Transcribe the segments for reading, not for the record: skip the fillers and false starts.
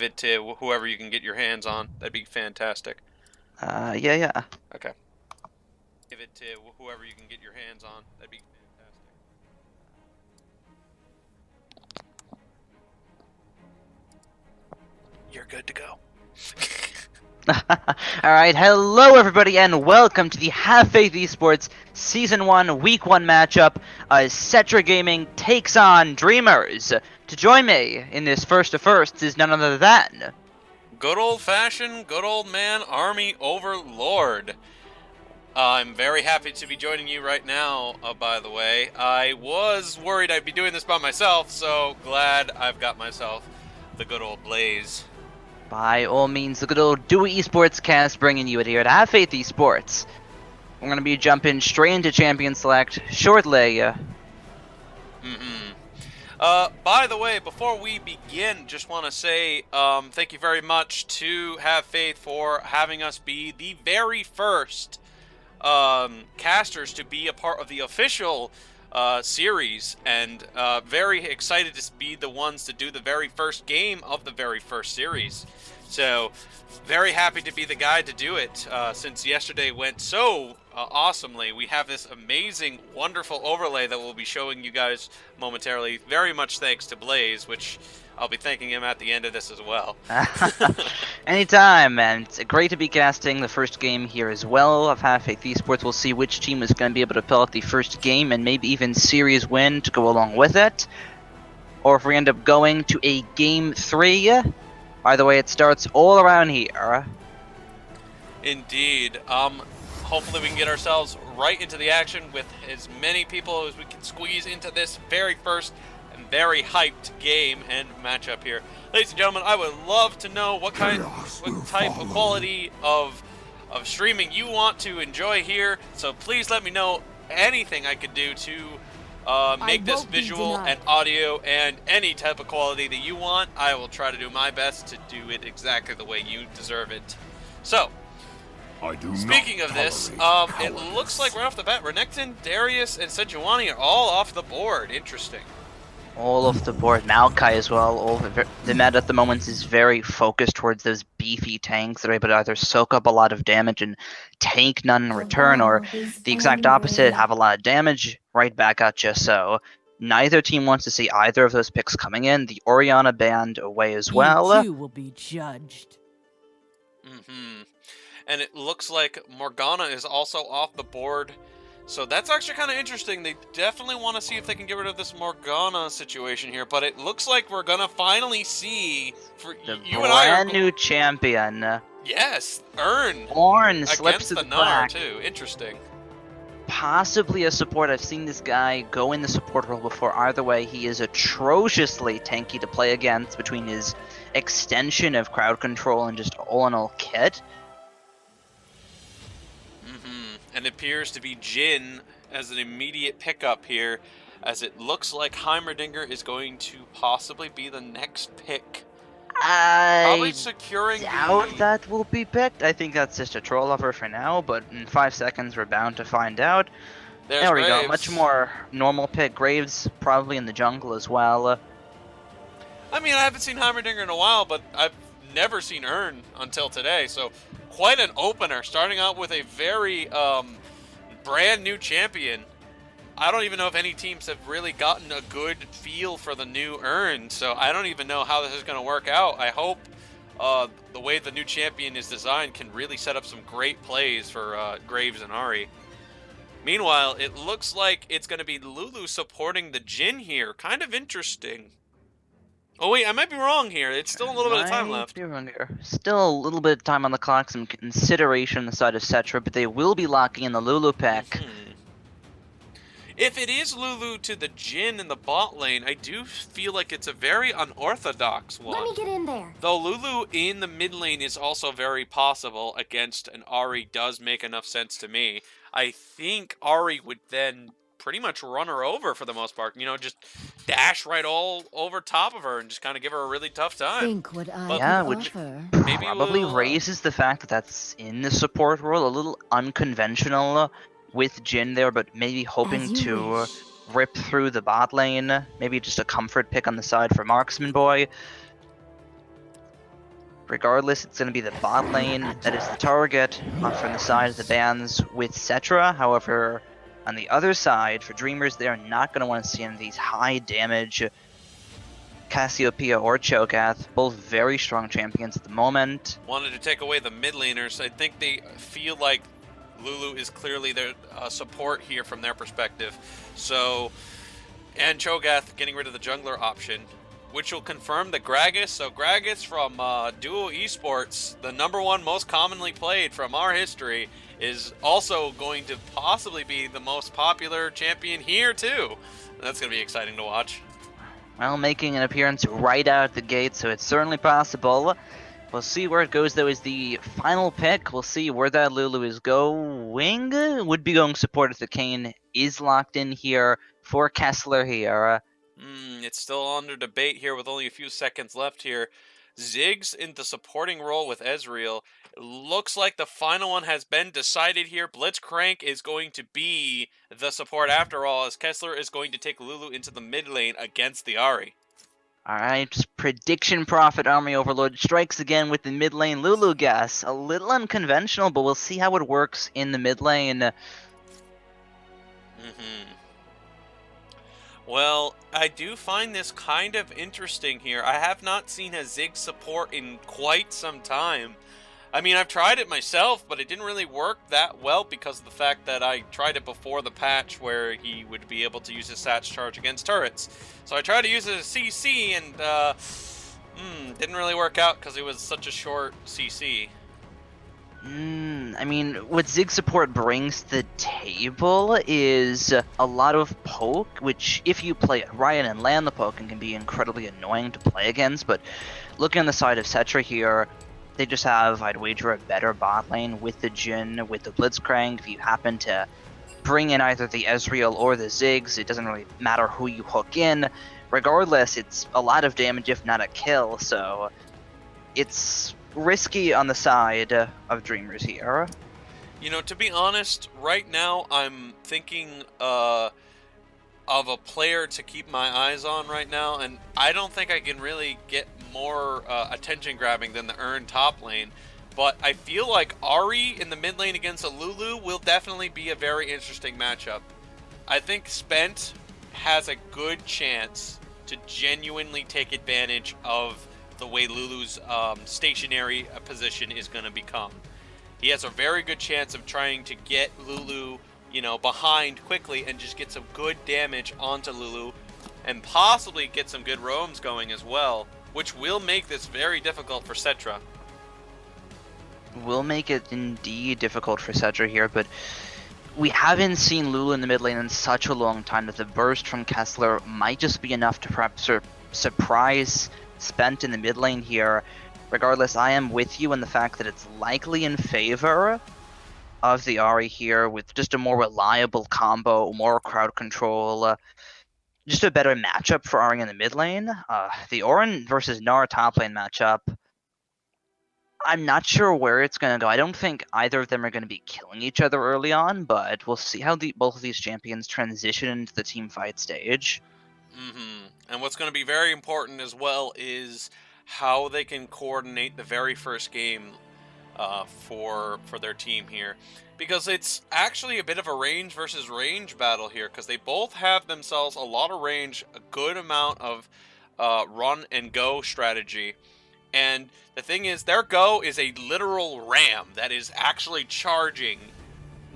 give it to whoever you can get your hands on. That'd be fantastic. Yeah. Okay. Give it to whoever you can get your hands on. That'd be fantastic. You're good to go. Alright, hello everybody and welcome to the Have Faith Esports Season 1 Week 1 matchup as Cetra Gaming takes on Dreamers. To join me in this first to first is none other than... Good old-fashioned, good old man, Army Overlord. I'm very happy to be joining you right now, by the way. I was worried I'd be doing this by myself, so glad I've got myself the good old Blaze. By all means, the good old Dewey Esports cast bringing you it here at Have Faith Esports. We're going to be jumping straight into Champion Select shortly. By the way, before we begin, just want to say thank you very much to Have Faith for having us be the very first casters to be a part of the official series, and very excited to be the ones to do the very first game of the very first series. So, very happy to be the guy to do it, since yesterday went so awesomely. We have this amazing, wonderful overlay that we'll be showing you guys momentarily. Very much thanks to Blaze, which I'll be thanking him at the end of this as well. Anytime, and it's great to be casting the first game here as well of Have Faith Esports. We'll see which team is going to be able to pull out the first game and maybe even series win to go along with it. Or if we end up going to a Game 3, by the way, it starts all around here. Indeed. Hopefully we can get ourselves right into the action with as many people as we can squeeze into this very first and very hyped game and matchup here. Ladies and gentlemen, I would love to know what type of quality of streaming you want to enjoy here. So please let me know anything I could do to make this visual and audio and any type of quality that you want. I will try to do my best to do it exactly the way you deserve it. So, speaking of this, it looks like right off the bat, Renekton, Darius, and Sejuani are all off the board. Interesting. All off the board. Maokai as well. The meta at the moment is very focused towards those beefy tanks that are able to either soak up a lot of damage and tank none in return, or the exact opposite, have a lot of damage right back at you. So neither team wants to see either of those picks coming in. The Orianna banned away as well. You too will be judged. And it looks like Morgana is also off the board. So that's actually kind of interesting. They definitely want to see if they can get rid of this Morgana situation here. But it looks like we're going to finally see... For the you and I brand new champion. Yes, Ornn slips to the Gnar crack. too. Interesting. Possibly a support. I've seen this guy go in the support role before. Either way, he is atrociously tanky to play against between his extension of crowd control and just all-in-all kit. And it appears to be Jhin as an immediate pickup here, as it looks like Heimerdinger is going to possibly be the next pick. Probably I securing doubt that will be picked. I think that's just a troll offer for now, but in 5 seconds we're bound to find out. There we go, much more normal pick. Graves probably in the jungle as well. I mean, I haven't seen Heimerdinger in a while, but I've never seen Earn until today, so quite an opener, starting out with a very brand new champion. I don't even know if any teams have really gotten a good feel for the new Earn, so I don't even know how this is going to work out. I hope the way the new champion is designed can really set up some great plays for Graves and Ahri. Meanwhile, it looks like it's going to be Lulu supporting the Jhin here. Kind of interesting. Oh wait, I might be wrong here. It's still a little bit of time left. Still a little bit of time on the clock, some consideration on the side of Cetra, but they will be locking in the Lulu pick. If it is Lulu to the Jhin in the bot lane, I do feel like it's a very unorthodox one. Let me get in there. Though Lulu in the mid lane is also very possible against an Ahri does make enough sense to me. I think Ahri would then pretty much run her over for the most part. You know, just dash right all over top of her and just kind of give her a really tough time. Think what I Yeah, could which offer. Maybe probably we'll, raises the fact that that's in the support role, a little unconventional with Jhin there, but maybe hoping As you to wish. rip through the bot lane. Maybe just a comfort pick on the side for Marksman Boy. Regardless, it's going to be the bot lane that is the target from the side of the bans with Cetra. However, on the other side, for Dreamers, they are not going to want to see any of these high damage Cassiopeia or Cho'Gath, both very strong champions at the moment. Wanted to take away the mid laners. I think they feel like Lulu is clearly their support here from their perspective. So, and Cho'Gath getting rid of the jungler option, which will confirm the Gragas. So Gragas from Duo Esports, the #1 most commonly played from our history, is also going to possibly be the most popular champion here too. That's going to be exciting to watch. Well, making an appearance right out the gate, so it's certainly possible. We'll see where it goes, though, is the final pick. We'll see where that Lulu is going. Would be going support if the Kayn is locked in here for Kessler here. It's still under debate here with only a few seconds left here. Ziggs in the supporting role with Ezreal. It looks like the final one has been decided here. Blitzcrank is going to be the support after all, as Kessler is going to take Lulu into the mid lane against the Ahri. Alright, Prediction Prophet Army Overlord strikes again with the mid lane Lulu guess. A little unconventional, but we'll see how it works in the mid lane. Well, I do find this kind of interesting here. I have not seen a Ziggs support in quite some time. I mean, I've tried it myself, but it didn't really work that well because of the fact that I tried it before the patch where he would be able to use his Sats charge against turrets. So I tried to use it as CC, and didn't really work out because it was such a short CC. I mean, what Ziggs support brings to the table is a lot of poke, which if you play it right and land the poke, can be incredibly annoying to play against. But looking on the side of Cetra here, they just have, I'd wager, a better bot lane with the Jhin, with the Blitzcrank. If you happen to bring in either the Ezreal or the Ziggs, it doesn't really matter who you hook in. Regardless, it's a lot of damage if not a kill, so it's risky on the side of Dreamers here. You know, to be honest, right now I'm thinking of a player to keep my eyes on right now, and I don't think I can really get more attention grabbing than the Urn top lane. But I feel like Ahri in the mid lane against a Lulu will definitely be a very interesting matchup. I think Spent has a good chance to genuinely take advantage of the way Lulu's stationary position is going to become. He has a very good chance of trying to get Lulu, you know, behind quickly and just get some good damage onto Lulu and possibly get some good roams going as well, which will make this very difficult for Cetra. Will make it indeed difficult for Cetra here, but we haven't seen Lulu in the mid lane in such a long time that the burst from Kessler might just be enough to perhaps surprise Spent in the mid lane here. Regardless, I am with you in the fact that it's likely in favor of the Ahri here, with just a more reliable combo, more crowd control, just a better matchup for Ahri in the mid lane. The Ornn versus Gnar top lane matchup, I'm not sure where it's going to go. I don't think either of them are going to be killing each other early on, but we'll see how both of these champions transition into the team fight stage. And what's going to be very important as well is how they can coordinate the very first game for their team here. Because it's actually a bit of a range versus range battle here, because they both have themselves a lot of range, a good amount of run and go strategy. And the thing is, their go is a literal ram that is actually charging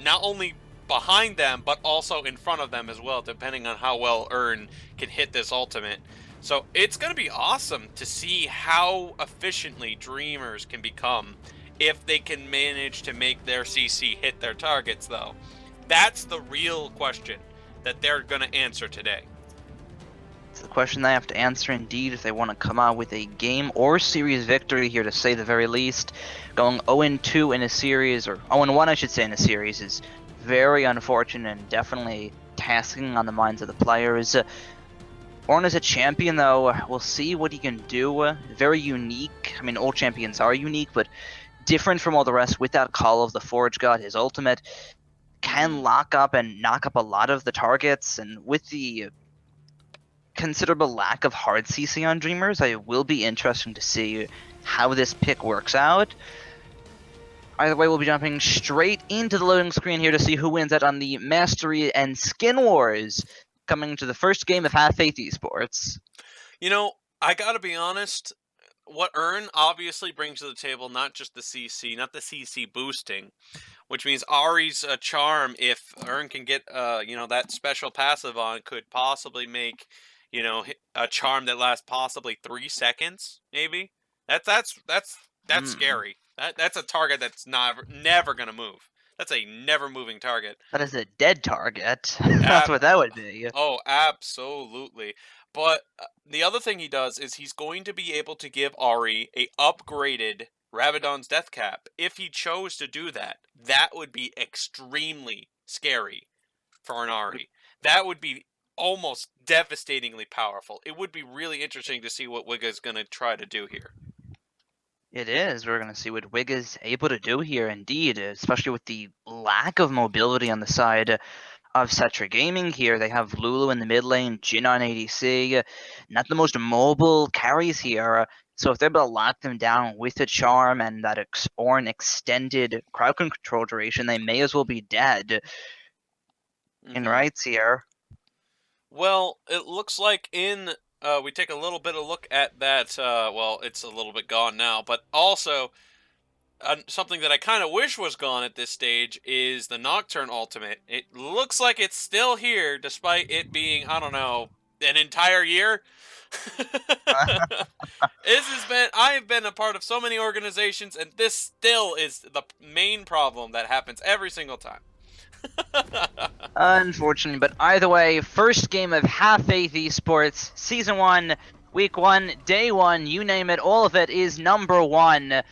not only behind them, but also in front of them as well, depending on how well Urn can hit this ultimate. So it's going to be awesome to see how efficiently Dreamers can become if they can manage to make their CC hit their targets, though. That's the real question that they're going to answer today. It's the question they have to answer indeed if they want to come out with a game or series victory here, to say the very least. Going 0-2 in a series, or 0-1 I should say in a series, is very unfortunate and definitely tasking on the minds of the players. Ornn is a champion, though. We'll see what he can do. Very unique. I mean, all champions are unique, but different from all the rest. With that Call of the Forge God, his ultimate can lock up and knock up a lot of the targets, and with the considerable lack of hard CC on Dreamers, it will be interesting to see how this pick works out. Either way, we'll be jumping straight into the loading screen here to see who wins out on the Mastery and Skin Wars, coming to the first game of Half Faith Esports. You know, I gotta be honest, what Earn obviously brings to the table, not just the CC, not the CC boosting, which means Ari's charm, if Earn can get, that special passive on, could possibly make, a charm that lasts possibly 3 seconds, maybe. That's scary. That's a target that's never gonna move. That's a never moving target. That is a dead target. That's what that would be. Oh, absolutely. But the other thing he does is he's going to be able to give Ari a upgraded Rabadon's Death Cap. If he chose to do that, that would be extremely scary for an Ari. That would be almost devastatingly powerful. It would be really interesting to see what Wigga's going to try to do here. It is. We're going to see what Wig is able to do here, indeed, especially with the lack of mobility on the side of Cetra Gaming here. They have Lulu in the mid lane, Jin on ADC, not the most mobile carries here. So if they're able to lock them down with a charm and that or an extended crowd control duration, they may as well be dead in rights here. Well, it looks like we take a little bit of look at that. Well, it's a little bit gone now, but also something that I kind of wish was gone at this stage is the Nocturne ultimate. It looks like it's still here, despite it being, I don't know, an entire year. I have been a part of so many organizations, and this still is the main problem that happens every single time. Unfortunately, but either way, first game of Half Faith Esports, Season 1, Week 1, Day 1, you name it, all of it is number 1.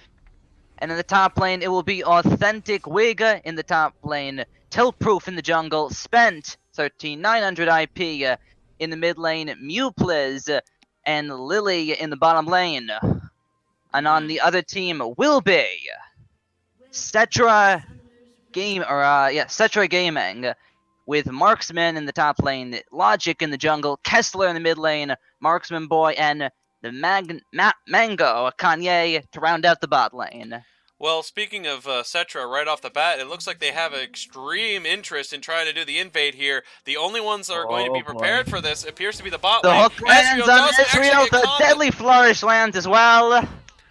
And in the top lane, it will be Authentic Wigga in the top lane, Tilt-Proof in the jungle, Spent, 13900 IP in the mid lane, Mewpliz, and Lily in the bottom lane. And on the other team will be Cetra Gaming, with Marksman in the top lane, Logic in the jungle, Kessler in the mid lane, Marksman Boy, and the Mango Kanye to round out the bot lane. Well, speaking of Cetra, right off the bat, it looks like they have extreme interest in trying to do the invade here. The only ones that are going to be prepared for this appears to be the bot lane. The hook lands on Ezreal, the deadly flourish lands as well.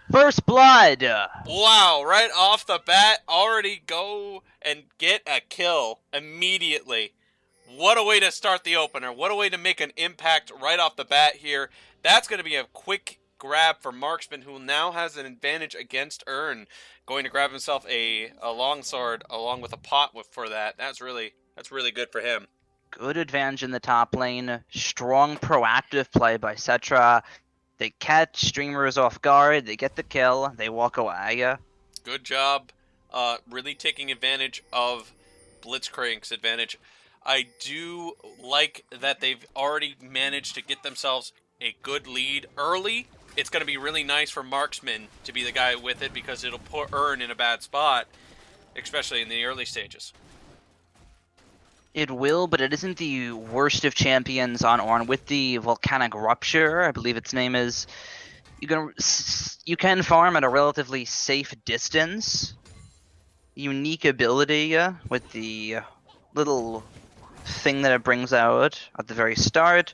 First blood. Wow, right off the bat, already go and get a kill immediately. What a way to start the opener. What a way to make an impact right off the bat here. That's going to be a quick grab for Marksman, who now has an advantage against Earn. Going to grab himself a longsword along with a pot for that. That's really good for him. Good advantage in the top lane. Strong proactive play by Cetra. They catch streamers off guard. They get the kill. They walk away. Good job. Really taking advantage of Blitzcrank's advantage. I do like that they've already managed to get themselves a good lead early. It's going to be really nice for Marksman to be the guy with it, because it'll put Earn in a bad spot, especially in the early stages. It will, but it isn't the worst of champions on Ornn. With the Volcanic Rupture, I believe its name is, you can farm at a relatively safe distance. Unique ability with the little thing that it brings out at the very start.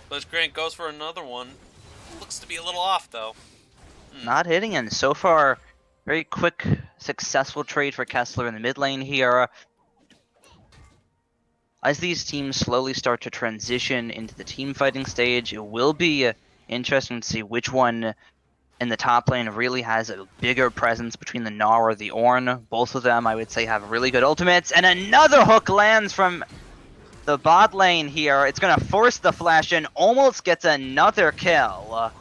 Blitzcrank goes for another one. Looks to be a little off, though. Not hitting, and so far, very quick, successful trade for Kessler in the mid lane here. As these teams slowly start to transition into the team fighting stage, it will be interesting to see which one in the top lane really has a bigger presence between the Gnaw or the Ornn. Both of them, I would say, have really good ultimates, and another hook lands from the bot lane here. It's going to force the flash in, almost gets another kill.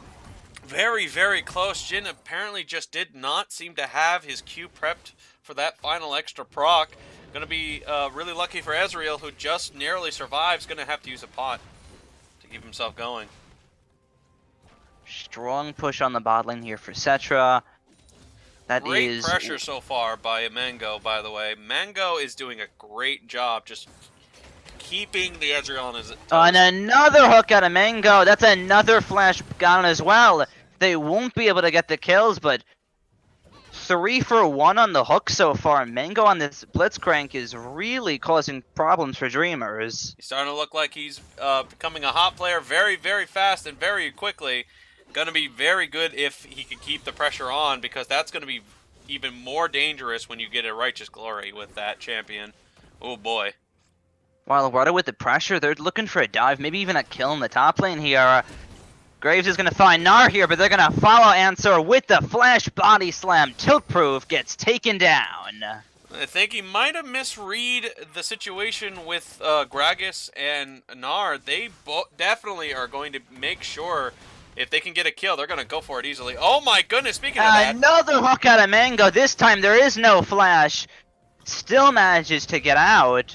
Very, very close. Jin apparently just did not seem to have his Q prepped for that final extra proc. Going to be really lucky for Ezreal, who just narrowly survives. Going to have to use a pot to keep himself going. Strong push on the bot lane here for Cetra. Great pressure so far by Mango, by the way. Mango is doing a great job just keeping the Ezreal on his toes. And another hook out of Mango. That's another flash gone as well. they won't be able to get the kills, but 3 for 1 on the hook so far. Mango on this Blitzcrank is really causing problems for Dreamers. He's starting to look like he's becoming a hot player very, very fast and very quickly. Going to be very good if he can keep the pressure on, because that's going to be even more dangerous when you get a Righteous Glory with that champion. Oh boy. While Rudder with the pressure, they're looking for a dive, maybe even a kill in the top lane here. Graves is going to find Gnar here, but they're going to follow Answer with the flash body slam. Tiltproof gets taken down. I think he might have misread the situation with Gragas and Gnar. They definitely are going to make sure if they can get a kill, they're going to go for it easily. Oh my goodness, speaking of that. Another hook out of Mango. This time there is no flash. Still manages to get out.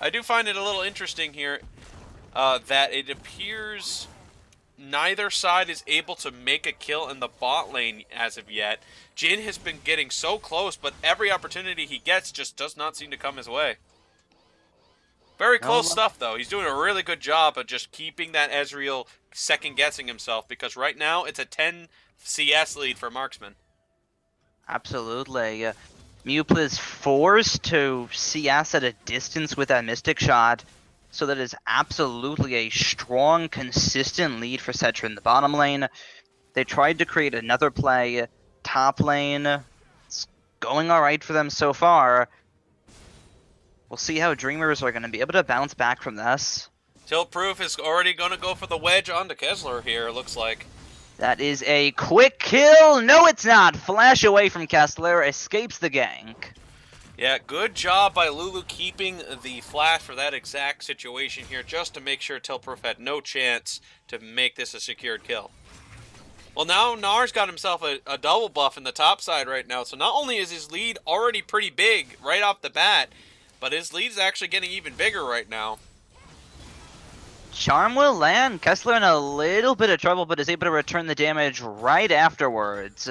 I do find it a little interesting here that it appears neither side is able to make a kill in the bot lane as of yet. Jin has been getting so close, but every opportunity he gets just does not seem to come his way. Very close stuff, though. He's doing a really good job of just keeping that Ezreal second-guessing himself, because right now it's a 10 CS lead for Marksman. Absolutely. Mupla is forced to CS at a distance with that Mystic Shot, so that is absolutely a strong, consistent lead for Cetra in the bottom lane. They tried to create another play top lane. It's going alright for them so far. We'll see how Dreamers are going to be able to bounce back from this. Tiltproof is already going to go for the wedge onto Kessler here, it looks like. That is a quick kill. No, it's not. Flash away from Kessler, escapes the gank. Yeah, good job by Lulu keeping the flash for that exact situation here, just to make sure Tiltproof had no chance to make this a secured kill. Well, now Gnar's got himself a double buff in the top side right now, so not only is his lead already pretty big right off the bat, but his lead is actually getting even bigger right now. Charm will land. Kessler in a little bit of trouble, but is able to return the damage right afterwards.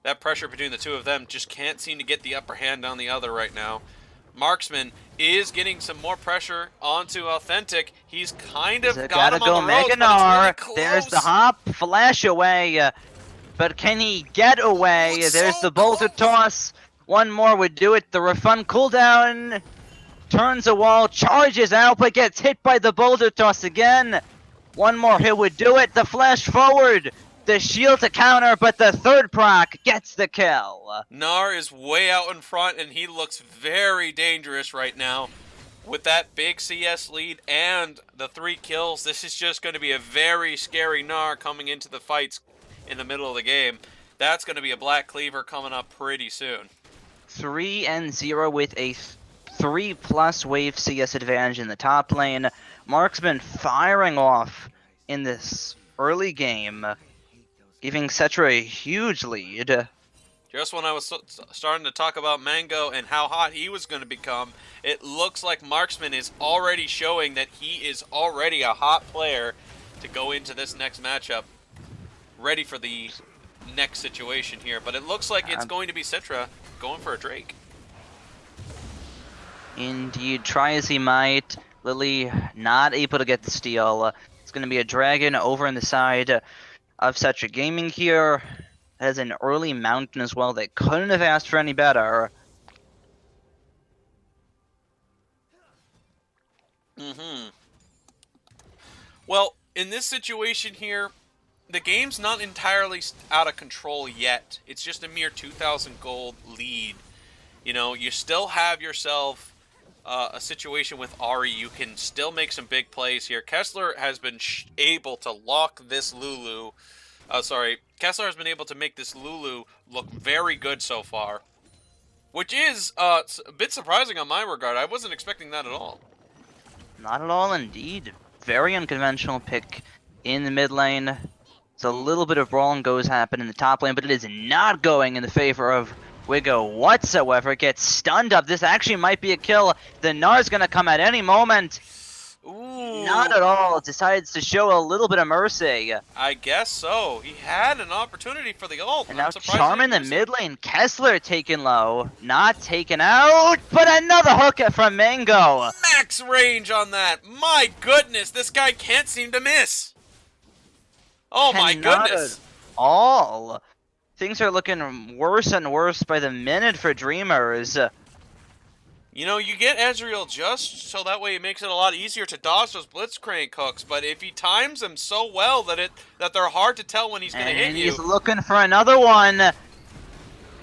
That pressure between the two of them just can't seem to get the upper hand on the other right now. Marksman is getting some more pressure onto Authentic. He's kind of got him on the ropes, but it's really close. There's the hop, flash away, but can he get away? There's the boulder toss. One more would do it. The refund cooldown. Turns a wall, charges out, but gets hit by the boulder toss again. One more hit would do it. The flash forward. The shield to counter, but the third proc gets the kill. Gnar is way out in front, and he looks very dangerous right now. With that big CS lead and the 3 kills, this is just going to be a very scary Gnar coming into the fights in the middle of the game. That's going to be a Black Cleaver coming up pretty soon. 3-0 with a 3+ wave CS advantage in the top lane. Marksman firing off in this early game, giving Cetra a huge lead. Just when I was starting to talk about Mango and how hot he was going to become, it looks like Marksman is already showing that he is already a hot player to go into this next matchup, ready for the next situation here. But it looks like it's going to be Cetra going for a Drake. Indeed, try as he might, Lily not able to get the steal. It's going to be a dragon over on the side of Cetra Gaming here. Has an early mountain as well. They couldn't have asked for any better. Well, in this situation here, the game's not entirely out of control yet. It's just a mere 2,000 gold lead. You know, you still have yourself a situation with Ahri. You can still make some big plays here. Kessler has been able to lock this Lulu. Kessler has been able to make this Lulu look very good so far, which is a bit surprising on my regard. I wasn't expecting that at all. Not at all, indeed. Very unconventional pick in the mid lane. So a little bit of brawl and goes happen in the top lane, but it is not going in the favor of Wigo whatsoever. Gets stunned up. This actually might be a kill. The Gnar's going to come at any moment. Ooh. Not at all. Decides to show a little bit of mercy. I guess so. He had an opportunity for the ult. And now Charm in the mid lane. Kessler taken low. Not taken out, but another hook from Mango. Max range on that. My goodness, this guy can't seem to miss. Oh my Cannot goodness! at all. Things are looking worse and worse by the minute for Dreamers. You know, you get Ezreal just so that way it makes it a lot easier to dodge those Blitzcrank hooks, but if he times them so well that they're hard to tell when he's going to hit And you. he's looking for another one.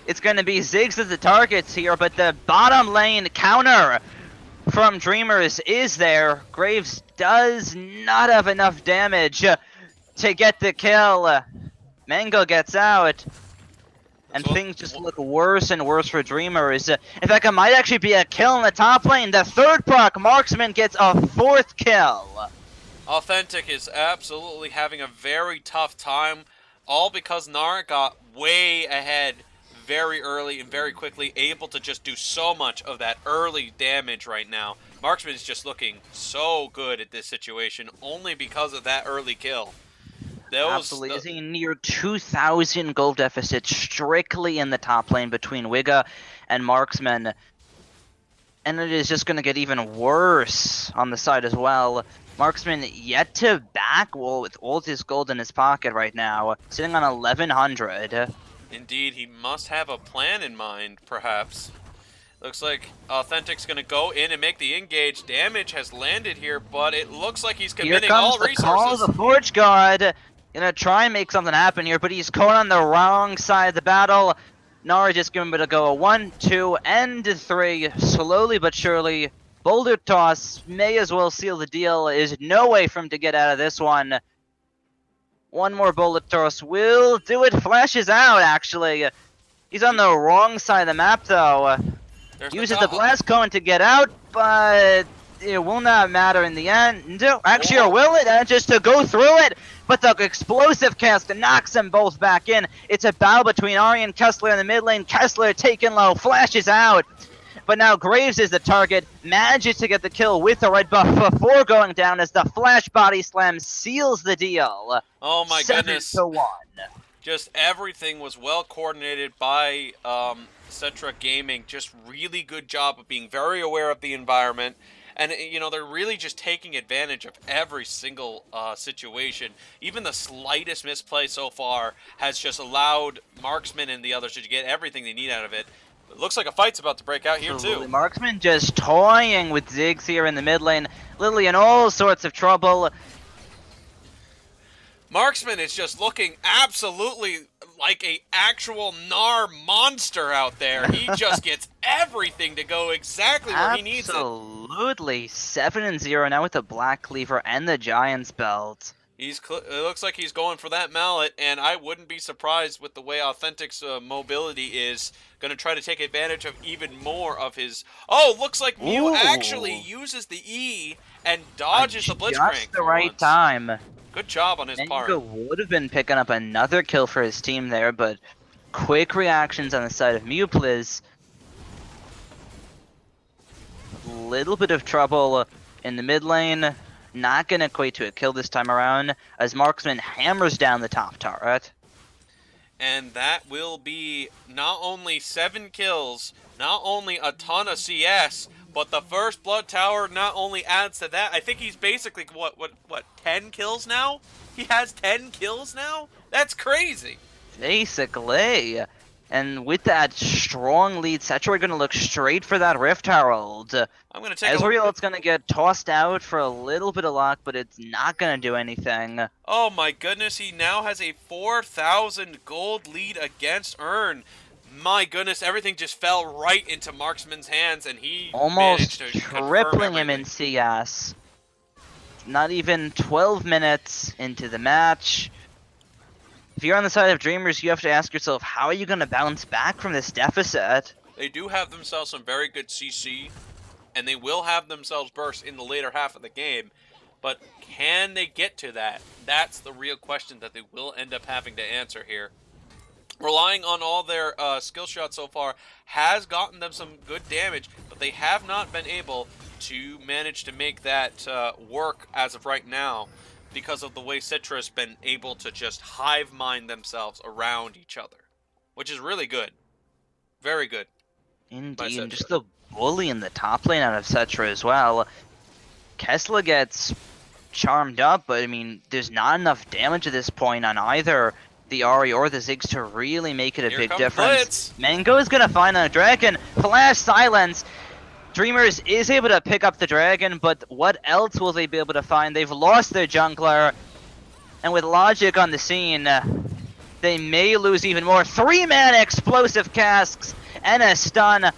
It's going to be Ziggs as the targets here, but the bottom lane counter from Dreamers is there. Graves does not have enough damage to get the kill. Mango gets out. And things just look worse and worse for Dreamers. In fact, it might actually be a kill in the top lane. The third proc, Marksman gets a fourth kill. Authentic is absolutely having a very tough time, all because Nara got way ahead very early and very quickly, able to just do so much of that early damage right now. Marksman is just looking so good at this situation, only because of that early kill. Absolutely. Is a near 2,000 gold deficit strictly in the top lane between Wigga and Marksman. And it is just going to get even worse on the side as well. Marksman yet to back with all his gold in his pocket right now, sitting on 1,100. Indeed, he must have a plan in mind, perhaps. Looks like Authentic's going to go in and make the engage. Damage has landed here, but it looks like he's committing all resources. Here comes the call of the Forge God. Gonna try and make something happen here, but he's caught on the wrong side of the battle. Nara just giving it a go. 1, 2, and 3. Slowly but surely. Boulder toss may as well seal the deal. Is no way for him to get out of this one. One more bullet toss will do it. Flashes out, actually. He's on the wrong side of the map, though. Uses the blast cone to get out, but it will not matter in the end. No, actually, or will it? Just to go through it. But the explosive cast knocks them both back in. It's a battle between Ari and Kessler in the mid lane. Kessler taken low, flashes out. But now Graves is the target, manages to get the kill with the red buff before going down as the flash body slam seals the deal. Oh my goodness. 7-1. Just everything was well coordinated by Cetra Gaming. Just really good job of being very aware of the environment. And, you know, they're really just taking advantage of every single situation. Even the slightest misplay so far has just allowed Marksman and the others to get everything they need out of it. It looks like a fight's about to break out here, too. Marksman just toying with Ziggs here in the mid lane. Literally in all sorts of trouble. Marksman is just looking absolutely like a actual Gnar monster out there. He just gets everything to go exactly where he needs it. Absolutely. 7-0 now with the Black Cleaver and the Giant's Belt. It looks like he's going for that mallet, and I wouldn't be surprised with the way Authentic's mobility is going to try to take advantage of even more of his... Oh, looks like Mew actually uses the E and dodges the Blitzcrank. Just the right time. Good job on his part. Mango would have been picking up another kill for his team there, but quick reactions on the side of Mewpliz. Little bit of trouble in the mid lane. Not going to equate to a kill this time around as Marksman hammers down the top turret. And that will be not only 7 kills, not only a ton of CS, but the first Blood Tower not only adds to that. I think he's basically, what, 10 kills now? He has 10 kills now? That's crazy. Basically. And with that strong lead, Cetra are going to look straight for that Rift Herald. I'm going to take Ezreal, it's going to get tossed out for a little bit of luck, but it's not going to do anything. Oh my goodness, he now has a 4,000 gold lead against Earn. My goodness, everything just fell right into Marksman's hands, and he almost managed to tripling him in CS. Not even 12 minutes into the match. If you're on the side of Dreamers, you have to ask yourself, how are you going to bounce back from this deficit? They do have themselves some very good CC, and they will have themselves burst in the later half of the game. But can they get to that? That's the real question that they will end up having to answer here. Relying on all their skill shots so far has gotten them some good damage, but they have not been able to manage to make that work as of right now, because of the way Cetra has been able to just hive mind themselves around each other, which is really good. Very good. Indeed, and just the bully in the top lane out of Cetra as well. Kessler gets charmed up, but I mean, there's not enough damage at this point on either the Ari or the Ziggs to really make it a Here big comes difference. Blitz. Mango is gonna find a dragon. Flash silence. Dreamers is able to pick up the dragon, but what else will they be able to find? They've lost their jungler, and with Logic on the scene, they may lose even more. 3-man explosive casks and a stun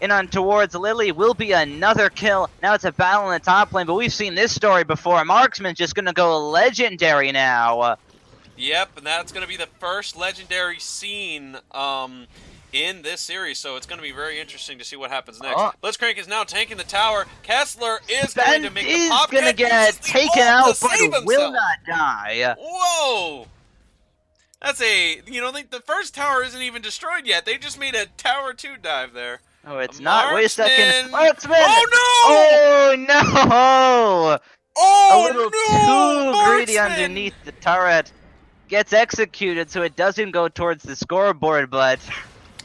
in on towards Lily will be another kill. Now it's a battle in the top lane, but we've seen this story before. Marksman's just gonna go legendary now. Yep, and that's going to be the first legendary scene in this series, so it's going to be very interesting to see what happens next. Oh. Blitzcrank is now tanking the tower. Kessler is going to make the pop. Gonna get taken out, but will not die. Whoa! That's the first tower isn't even destroyed yet. They just made a Tower 2 dive there. Oh, it's not. Wait a second. Marksman! Oh, no! Oh, no! Oh, a little no! too greedy Marksman! underneath the turret. Gets executed, so it doesn't go towards the scoreboard, but...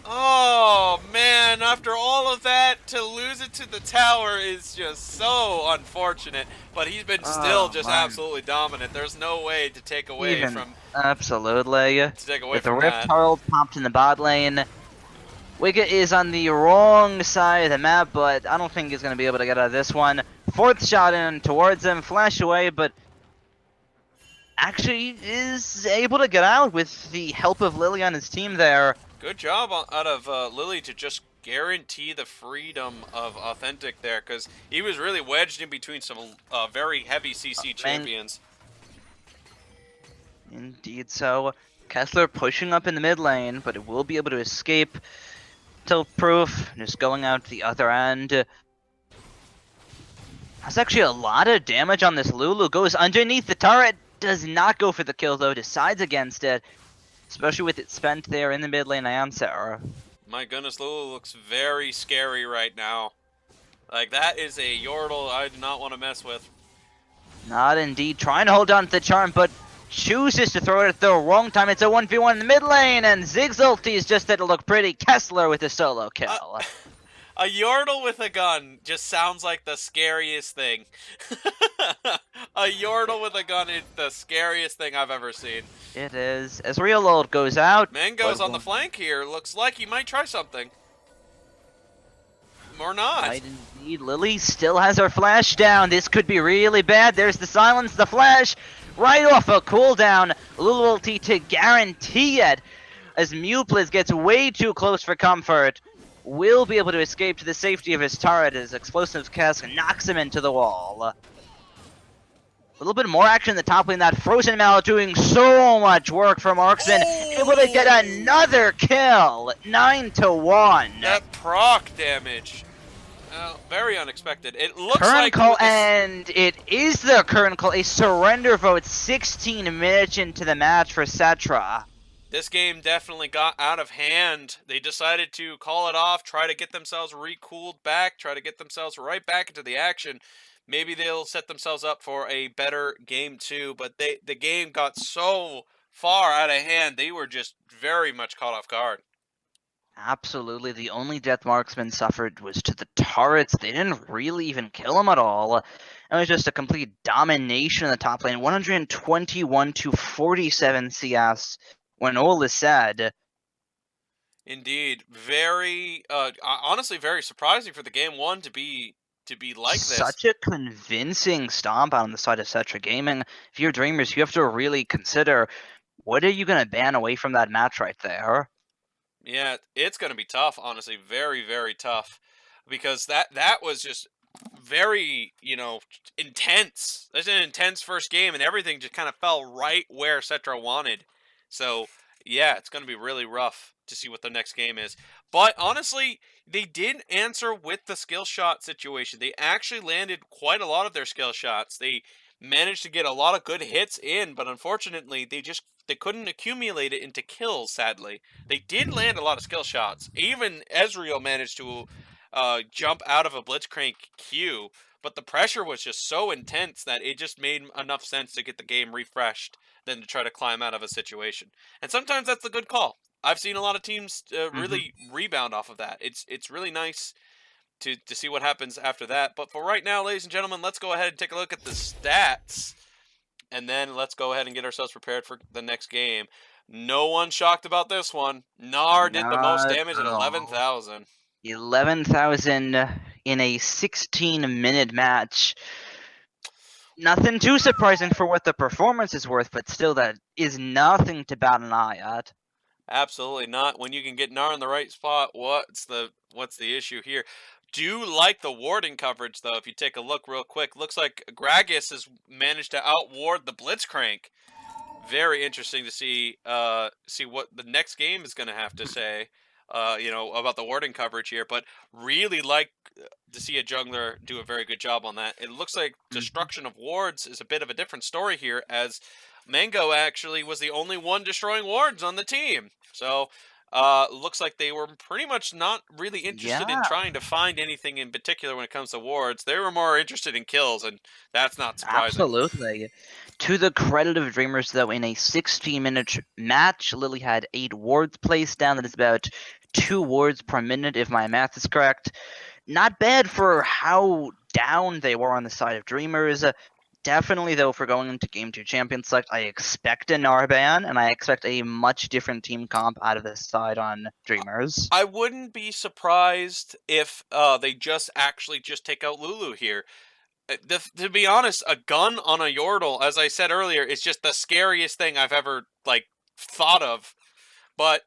Oh, man, after all of that, to lose it to the tower is just so unfortunate. But he's been still just absolutely dominant. There's no way to take away from... Absolutely. To take away With the from Rift that. Herald popped in the bot lane. Wicket is on the wrong side of the map, but I don't think he's going to be able to get out of this one. Fourth shot in towards him, flash away, but actually is able to get out with the help of Lily on his team there. Good job out of Lily to just guarantee the freedom of Authentic there, because he was really wedged in between some very heavy CC champions. Indeed so. Kessler pushing up in the mid lane, but it will be able to escape. Proof, just going out the other end. That's actually a lot of damage on this Lulu. Goes underneath the turret, does not go for the kill though, decides against it. Especially with it spent there in the mid lane, I am Cetra. My goodness, Lulu looks very scary right now. Like, that is a Yordle I do not want to mess with. Not indeed. Trying to hold on to the charm, but chooses to throw it at the wrong time. It's a 1v1 in the mid lane, and Ziggs ulti is just there to look pretty. Kessler with a solo kill. A Yordle with a gun just sounds like the scariest thing. A Yordle with a gun is the scariest thing I've ever seen. It is. As Real Old goes out. Mango's on the flank here. Looks like he might try something. Or not. Might indeed. Lily still has her flash down. This could be really bad. There's the silence, the flash. Right off a cooldown. Lulu ulti to guarantee it. As Mewpliz gets way too close for comfort. Will be able to escape to the safety of his turret as Explosive Cask knocks him into the wall. A little bit more action in the top lane. That Frozen Mallet doing so much work for Marksman. Able to get another kill. 9-1. That proc damage. Very unexpected. It looks current like... call, and it is the current call. A surrender vote 16 minutes into the match for Cetra. This game definitely got out of hand. They decided to call it off, try to get themselves recooled back, try to get themselves right back into the action. Maybe they'll set themselves up for a better game 2, but the game got so far out of hand, they were just very much caught off guard. Absolutely. The only death Marksman suffered was to the turrets. They didn't really even kill him at all. It was just a complete domination in the top lane. 121 to 47 CS. When all is said. Indeed, very, honestly, very surprising for the game 1 to be like this. Such a convincing stomp on the side of Cetra Gaming. If you're Dreamers, you have to really consider what are you going to ban away from that match right there. Yeah, it's going to be tough, honestly, very, very tough, because that was just very, intense. That's an intense first game, and everything just kind of fell right where Cetra wanted. So, yeah, it's going to be really rough to see what the next game is. But, honestly, they did answer with the skill shot situation. They actually landed quite a lot of their skill shots. They managed to get a lot of good hits in, but unfortunately, they couldn't accumulate it into kills, sadly. They did land a lot of skill shots. Even Ezreal managed to jump out of a Blitzcrank queue, but the pressure was just so intense that it just made enough sense to get the game refreshed than to try to climb out of a situation. And sometimes that's a good call. I've seen a lot of teams really rebound off of that. It's really nice to see what happens after that. But for right now, ladies and gentlemen, let's go ahead and take a look at the stats. And then let's go ahead and get ourselves prepared for the next game. No one's shocked about this one. Nar did the most Not damage at at all. 11,000. 11,000 in a 16-minute match. Nothing too surprising for what the performance is worth, but still, that is nothing to bat an eye at. Absolutely not. When you can get Nar in the right spot, what's the issue here? Do like the warding coverage though. If you take a look real quick, looks like Gragas has managed to outward the Blitzcrank. Very interesting to see what the next game is going to have to say, about the warding coverage here. But really like to see a jungler do a very good job on that. It looks like destruction of wards is a bit of a different story here, as Mango actually was the only one destroying wards on the team. So looks like they were pretty much not really interested in trying to find anything in particular when it comes to wards. They were more interested in kills, and that's not surprising. Absolutely. To the credit of Dreamers, though, in a 16-minute match, Lily had 8 wards placed down. That is about 2 wards per minute, if my math is correct. Not bad for how down they were on the side of Dreamers. Definitely, though, for going into Game 2 Champion Select, I expect an Narban, and I expect a much different team comp out of this side on Dreamers. I wouldn't be surprised if they just take out Lulu here. To be honest, a gun on a Yordle, as I said earlier, is just the scariest thing I've ever thought of. But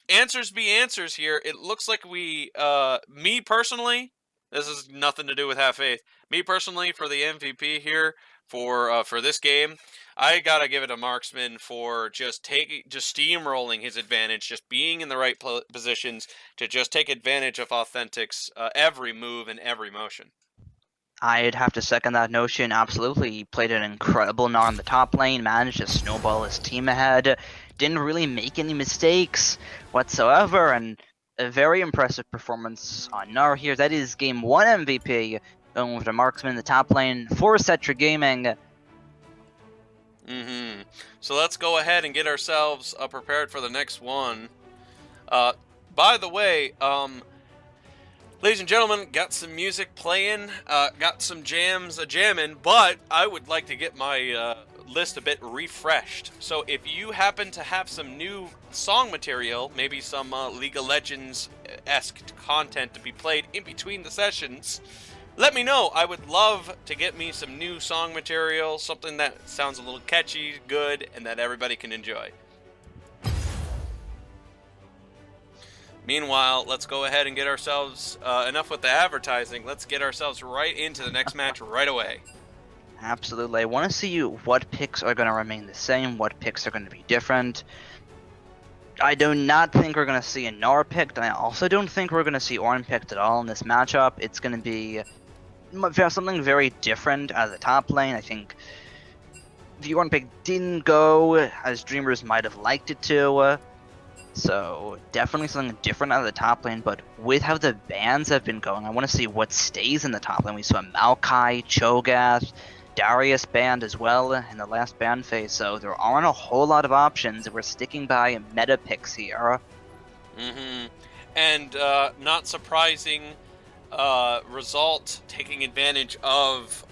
answers be answers here. It looks like me personally, this has nothing to do with Half Faith. Me personally, for the MVP here for this game, I gotta give it to Marksman for just steamrolling his advantage, just being in the right positions to just take advantage of Authentic's every move and every motion. I'd have to second that notion, absolutely. He played an incredible Gnar in the top lane, managed to snowball his team ahead, didn't really make any mistakes whatsoever, and a very impressive performance on Gnar here. That is Game 1 MVP, going with the Marksman in the top lane for Cetra Gaming. So let's go ahead and get ourselves prepared for the next one. By the way, ladies and gentlemen, got some music playing, got some jams jamming, but I would like to get my list a bit refreshed. So if you happen to have some new song material, maybe some League of Legends-esque content to be played in between the sessions, let me know. I would love to get me some new song material, something that sounds a little catchy, good, and that everybody can enjoy. Meanwhile, let's go ahead and get ourselves, enough with the advertising, let's get ourselves right into the next match right away. Absolutely. I want to see what picks are going to remain the same, what picks are going to be different. I do not think we're going to see a Gnar picked, and I also don't think we're going to see Ornn picked at all in this matchup. It's going to be something very different out of the top lane. I think the Ornn pick didn't go as Dreamers might have liked it to. So definitely something different out of the top lane, but with how the bans have been going, I want to see what stays in the top lane. We saw Maokai, Cho'Gath, Darius banned as well in the last ban phase, so there aren't a whole lot of options. We're sticking by meta picks here. And not surprising result, taking advantage of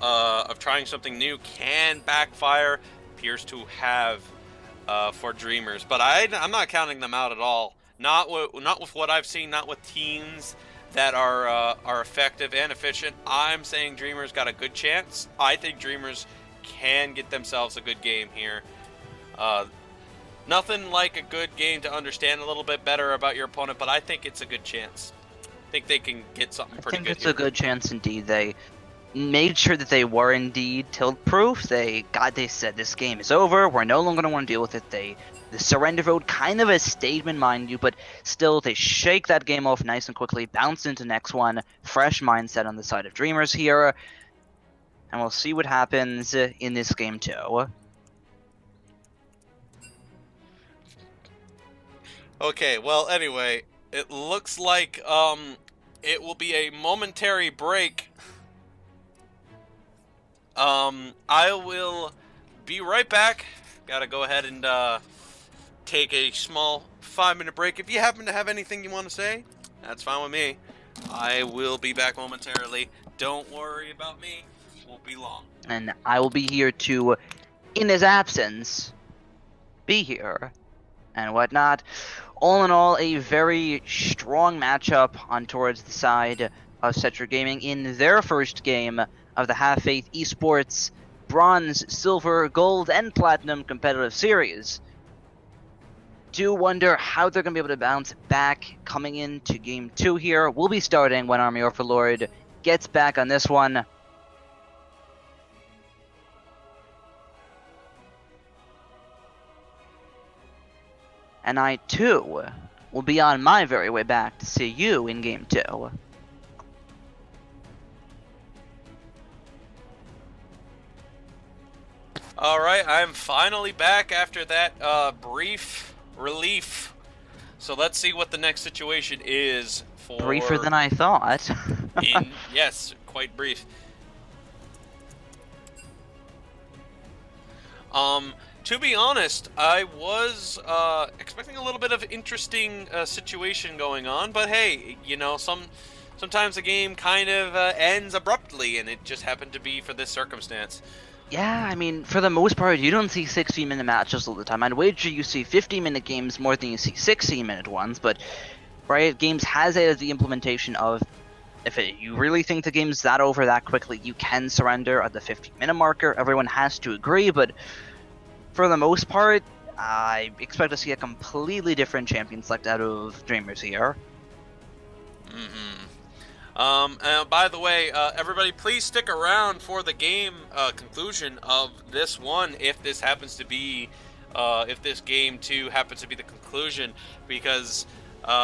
trying something new can backfire, appears to have for Dreamers, but I'm not counting them out at all. Not with what I've seen, not with teams that are effective and efficient. I'm saying Dreamers got a good chance. I think Dreamers can get themselves a good game here. Nothing like a good game to understand a little bit better about your opponent, but I think it's a good chance. I think they can get something pretty good. I think it's a good chance indeed. They made sure that they were indeed tilt-proof. They said this game is over. We're no longer going to want to deal with it. The surrender vote, kind of a statement, mind you, but still they shake that game off nice and quickly, bounce into the next one. Fresh mindset on the side of Dreamers here. And we'll see what happens in this game too. Okay, well, anyway, it looks like it will be a momentary break. I will be right back. Gotta go ahead and take a small 5-minute break. If you happen to have anything you want to say, that's fine with me. I will be back momentarily. Don't worry about me. Won't be long. And I will be here to, in his absence, be here and whatnot. All in all, a very strong matchup on towards the side of Cetra Gaming in their first game of the Half-Faith Esports Bronze, Silver, Gold, and Platinum competitive series. Do wonder how they're going to be able to bounce back coming into Game 2 here. We'll be starting when Army Overlord gets back on this one. And I, too, will be on my very way back to see you in Game 2. Alright, I'm finally back after that brief relief. So let's see what the next situation is for... Briefer than I thought. Yes, quite brief. To be honest, I was expecting a little bit of interesting situation going on, but hey, you know, sometimes the game kind of ends abruptly, and it just happened to be for this circumstance. Yeah, I mean, for the most part, you don't see 60-minute matches all the time. I'd wager you see 50-minute games more than you see 60-minute ones, but Riot Games has added the implementation of, you really think the game's that over that quickly, you can surrender at the 50-minute marker. Everyone has to agree, but for the most part, I expect to see a completely different champion select out of Dreamers here. By the way, everybody, please stick around for the game conclusion of this one, if this happens to be, if this game 2 happens to be the conclusion, because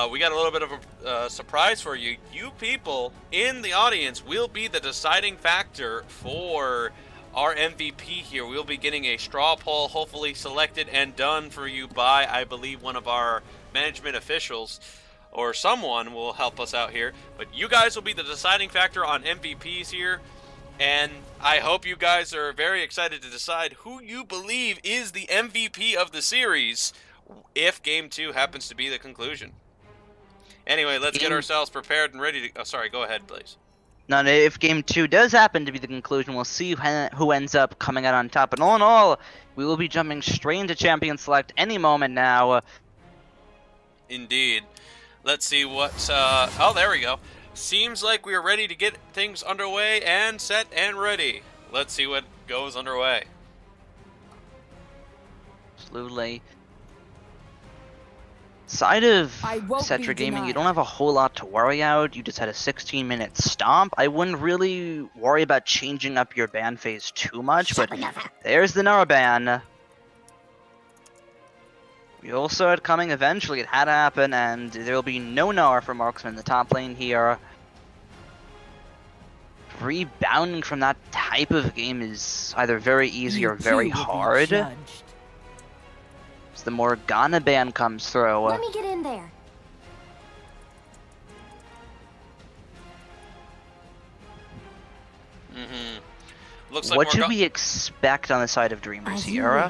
we got a little bit of a surprise for you. You people in the audience will be the deciding factor for our MVP here. We'll be getting a straw poll, hopefully selected and done for you by, I believe, one of our management officials, or someone will help us out here. But you guys will be the deciding factor on MVPs here, and I hope you guys are very excited to decide who you believe is the MVP of the series if Game 2 happens to be the conclusion. Anyway, let's get ourselves prepared and ready to... Oh, sorry, go ahead, please. Now, if Game 2 does happen to be the conclusion, we'll see who ends up coming out on top. And all in all, we will be jumping straight into Champion Select any moment now. Indeed. Let's see what... oh, there we go. Seems like we are ready to get things underway and set and ready. Let's see what goes underway. Absolutely. Side of Cetra Gaming, you don't have a whole lot to worry out. You just had a 16-minute stomp. I wouldn't really worry about changing up your ban phase too much, but there's the Nara ban. We all saw it coming eventually. It had to happen, and there will be no Nara for Marksman in the top lane here. Rebounding from that type of game is either very easy or very hard. The Morgana ban comes through. Let me get in there. Looks like what should we expect on the side of Dreamers here?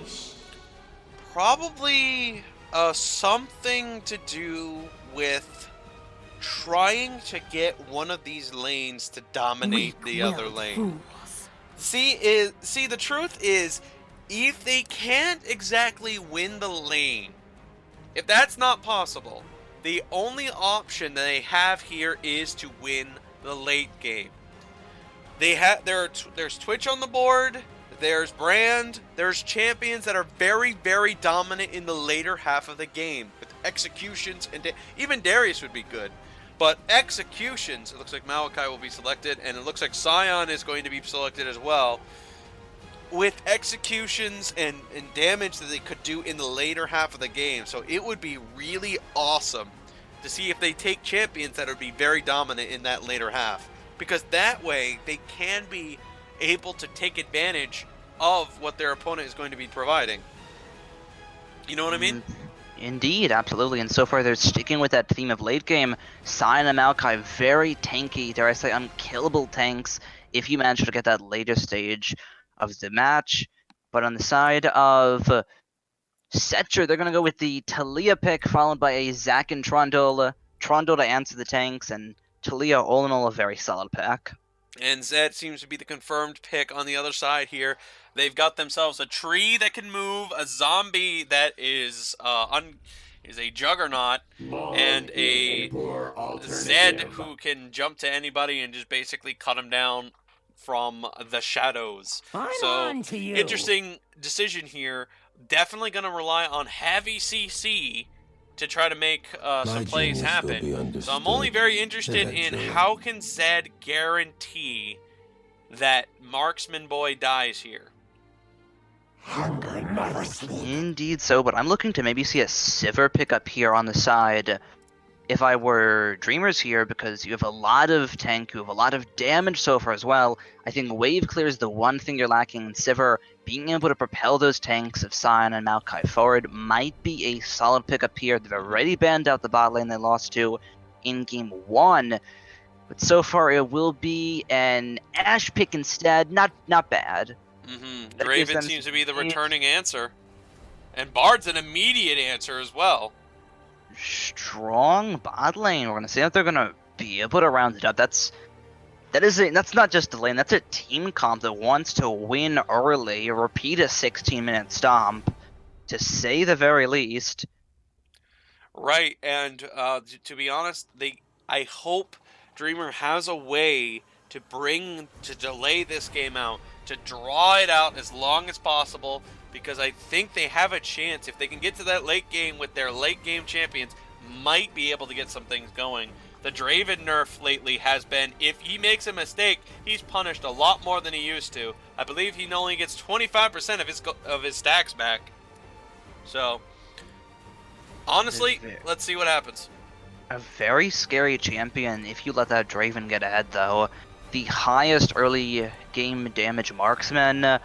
Probably something to do with trying to get one of these lanes to dominate the other lane. See, the truth is, if they can't exactly win the lane, if that's not possible, the only option that they have here is to win the late game. There's Twitch on the board, there's Brand, there's champions that are very, very dominant in the later half of the game with executions, and even Darius would be good. But executions, it looks like Maokai will be selected, and it looks like Sion is going to be selected as well. With executions and damage that they could do in the later half of the game. So it would be really awesome to see if they take champions that would be very dominant in that later half. Because that way, they can be able to take advantage of what their opponent is going to be providing. You know what I mean? Indeed, absolutely. And so far, they're sticking with that theme of late game. Sion and Maokai, very tanky, dare I say unkillable tanks, if you manage to get that later stage of the match. But on the side of Cetra, they're going to go with the Talia pick, followed by a Zac and Trundle. Trundle to answer the tanks, and Talia, all in all, a very solid pack. And Zed seems to be the confirmed pick on the other side here. They've got themselves a tree that can move, a zombie that is a juggernaut, and a Zed who can jump to anybody and just basically cut him down from the shadows. So interesting decision here. Definitely going to rely on heavy CC to try to make some plays happen. So I'm only very interested in how can Zed guarantee that Marksman Boy dies here. Indeed so, but I'm looking to maybe see a Sivir pick up here on the side if I were Dreamers here, because you have a lot of tank, you have a lot of damage so far as well. I think wave clear is the one thing you're lacking in Sivir. Being able to propel those tanks of Sion and Maokai forward might be a solid pickup here. They've already banned out the bot lane they lost to in Game 1. But so far it will be an Ashe pick instead. Not bad. Draven seems to be the returning answer. And Bard's an immediate answer as well. Strong bot lane. We're gonna see if they're gonna be able to round it up. That's not just a lane. That's a team comp that wants to win early. Repeat a 16-minute stomp, to say the very least. Right, and to be honest, I hope Dreamer has a way to delay this game out, to draw it out as long as possible, because I think they have a chance, if they can get to that late game with their late game champions, might be able to get some things going. The Draven nerf lately has been, if he makes a mistake, he's punished a lot more than he used to. I believe he only gets 25% of his stacks back. So, honestly, let's see what happens. A very scary champion if you let that Draven get ahead, though. The highest early game damage marksman.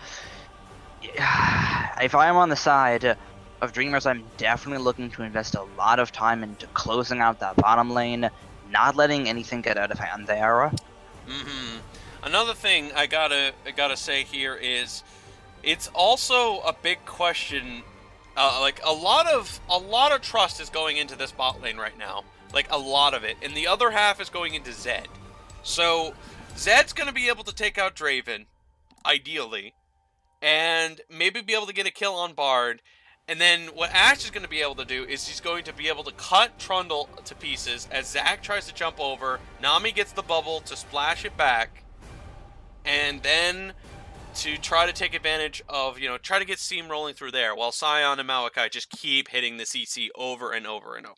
If I'm on the side of Dreamers, I'm definitely looking to invest a lot of time into closing out that bottom lane, not letting anything get out of hand there. Another thing I gotta say here is, it's also a big question. Like a lot of trust is going into this bot lane right now, like a lot of it, and the other half is going into Zed. So Zed's gonna be able to take out Draven, ideally, and maybe be able to get a kill on Bard. And then what Ashe is going to be able to do is he's going to be able to cut Trundle to pieces as Zac tries to jump over. Nami gets the bubble to splash it back. And then to try to take advantage of, try to get steam rolling through there, while Sion and Maokai just keep hitting the CC over and over and over.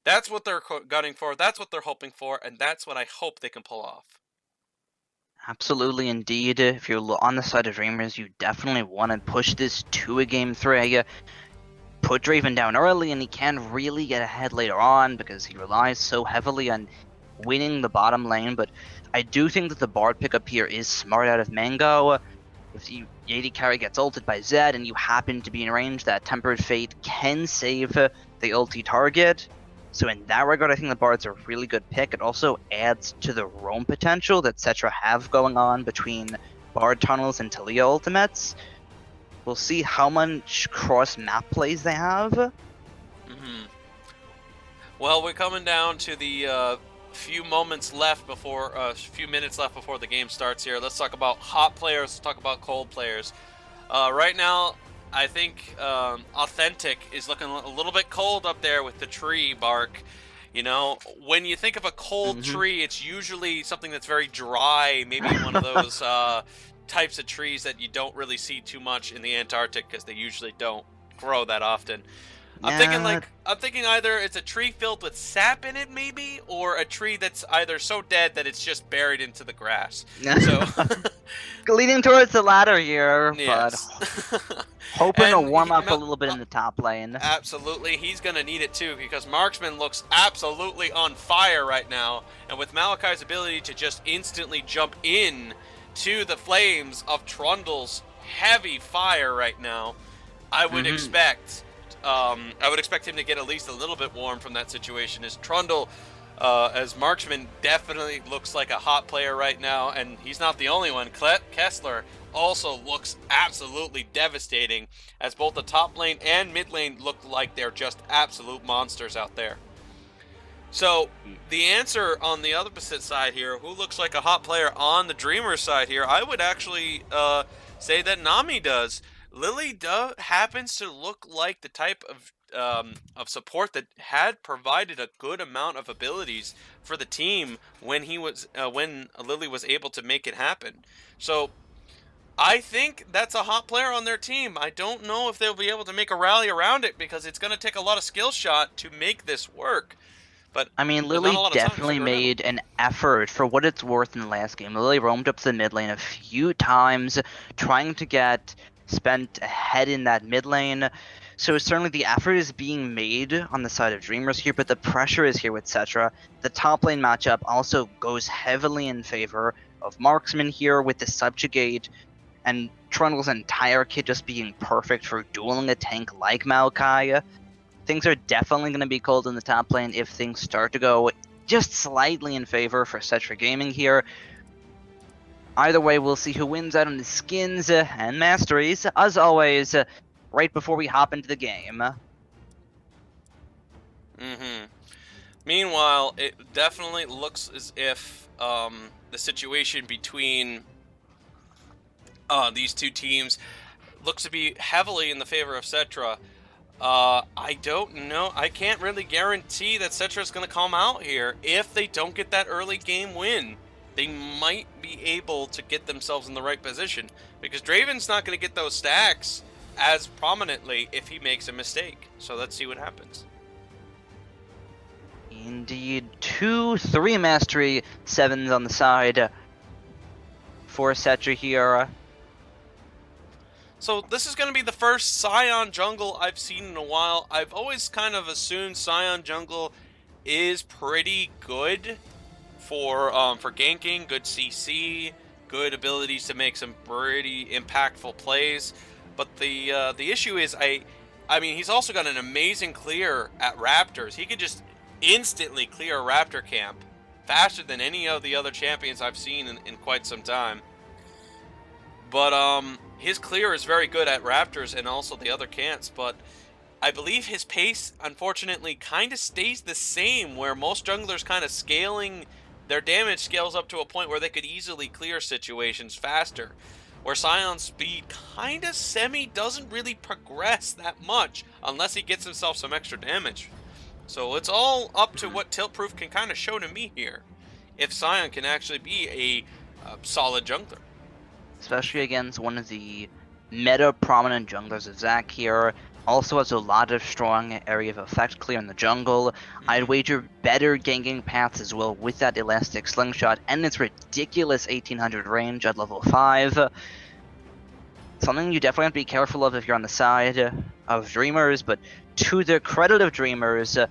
That's what they're gunning for, that's what they're hoping for, and that's what I hope they can pull off. Absolutely, indeed. If you're on the side of Dreamers, you definitely want to push this to a game 3. Put Draven down early, and he can really get ahead later on because he relies so heavily on winning the bottom lane. But I do think that the Bard pickup here is smart out of Mango. If the AD carry gets ulted by Zed and you happen to be in range, that Tempered Fate can save the ulti target. So in that regard, I think the Bard's a really good pick. It also adds to the roam potential that Cetra have going on between Bard tunnels and Talia ultimates. We'll see how much cross-map plays they have. Well, we're coming down to the few minutes left before the game starts here. Let's talk about hot players. Let's talk about cold players. Right now, I think Authentic is looking a little bit cold up there with the tree bark. When you think of a cold tree, it's usually something that's very dry, maybe one of those types of trees that you don't really see too much in the Antarctic because they usually don't grow that often. I'm thinking either it's a tree filled with sap in it, maybe, or a tree that's either so dead that it's just buried into the grass. So, leaning towards the latter here, yes. But hoping to warm up a little bit in the top lane. Absolutely, he's gonna need it too, because Marksman looks absolutely on fire right now, and with Malakai's ability to just instantly jump in to the flames of Trundle's heavy fire right now, I would expect him to get at least a little bit warm from that situation. As Trundle, as Marksman, definitely looks like a hot player right now, and he's not the only one. Kessler also looks absolutely devastating, as both the top lane and mid lane look like they're just absolute monsters out there. So the answer on the opposite side here, who looks like a hot player on the Dreamers side here, I would actually say that Nami does. Lily happens to look like the type of support that had provided a good amount of abilities for the team when when Lily was able to make it happen. So I think that's a hot player on their team. I don't know if they'll be able to make a rally around it because it's going to take a lot of skill shot to make this work. But I mean, there's not a Lily lot of time to definitely figure it out. made an effort for what it's worth in the last game. Lily roamed up to the mid lane a few times, trying to get spent ahead in that mid lane. So certainly the effort is being made on the side of Dreamers here, but the pressure is here with Cetra. The top lane matchup also goes heavily in favor of Marksman here with the Subjugate and Trundle's entire kit just being perfect for dueling a tank like Maokai. Things are definitely going to be cold in the top lane if things start to go just slightly in favor for Cetra Gaming here. Either way, we'll see who wins out on the skins and masteries, as always, right before we hop into the game. Meanwhile, it definitely looks as if the situation between these two teams looks to be heavily in the favor of Cetra. I don't know. I can't really guarantee that Cetra's going to come out here. If they don't get that early game win, they might be able to get themselves in the right position. Because Draven's not going to get those stacks as prominently if he makes a mistake. So let's see what happens. Indeed, 2-3 mastery 7s on the side for Cetra here. So this is going to be the first Scion jungle I've seen in a while. I've always kind of assumed Scion jungle is pretty good for ganking, good CC, good abilities to make some pretty impactful plays. But the issue is, I mean, he's also got an amazing clear at Raptors. He could just instantly clear a Raptor camp faster than any of the other champions I've seen in quite some time. But his clear is very good at Raptors and also the other camps, but I believe his pace, unfortunately, kind of stays the same, where most junglers kind of scaling, their damage scales up to a point where they could easily clear situations faster, where Scion's speed kind of doesn't really progress that much unless he gets himself some extra damage. So it's all up to what Tiltproof can kind of show to me here, if Scion can actually be a solid jungler. Especially against one of the meta-prominent junglers of Zac here. Also has a lot of strong area of effect clear in the jungle. I'd wager better ganking paths as well with that elastic slingshot and its ridiculous 1800 range at level 5. Something you definitely have to be careful of if you're on the side of Dreamers, but to the credit of Dreamers, they're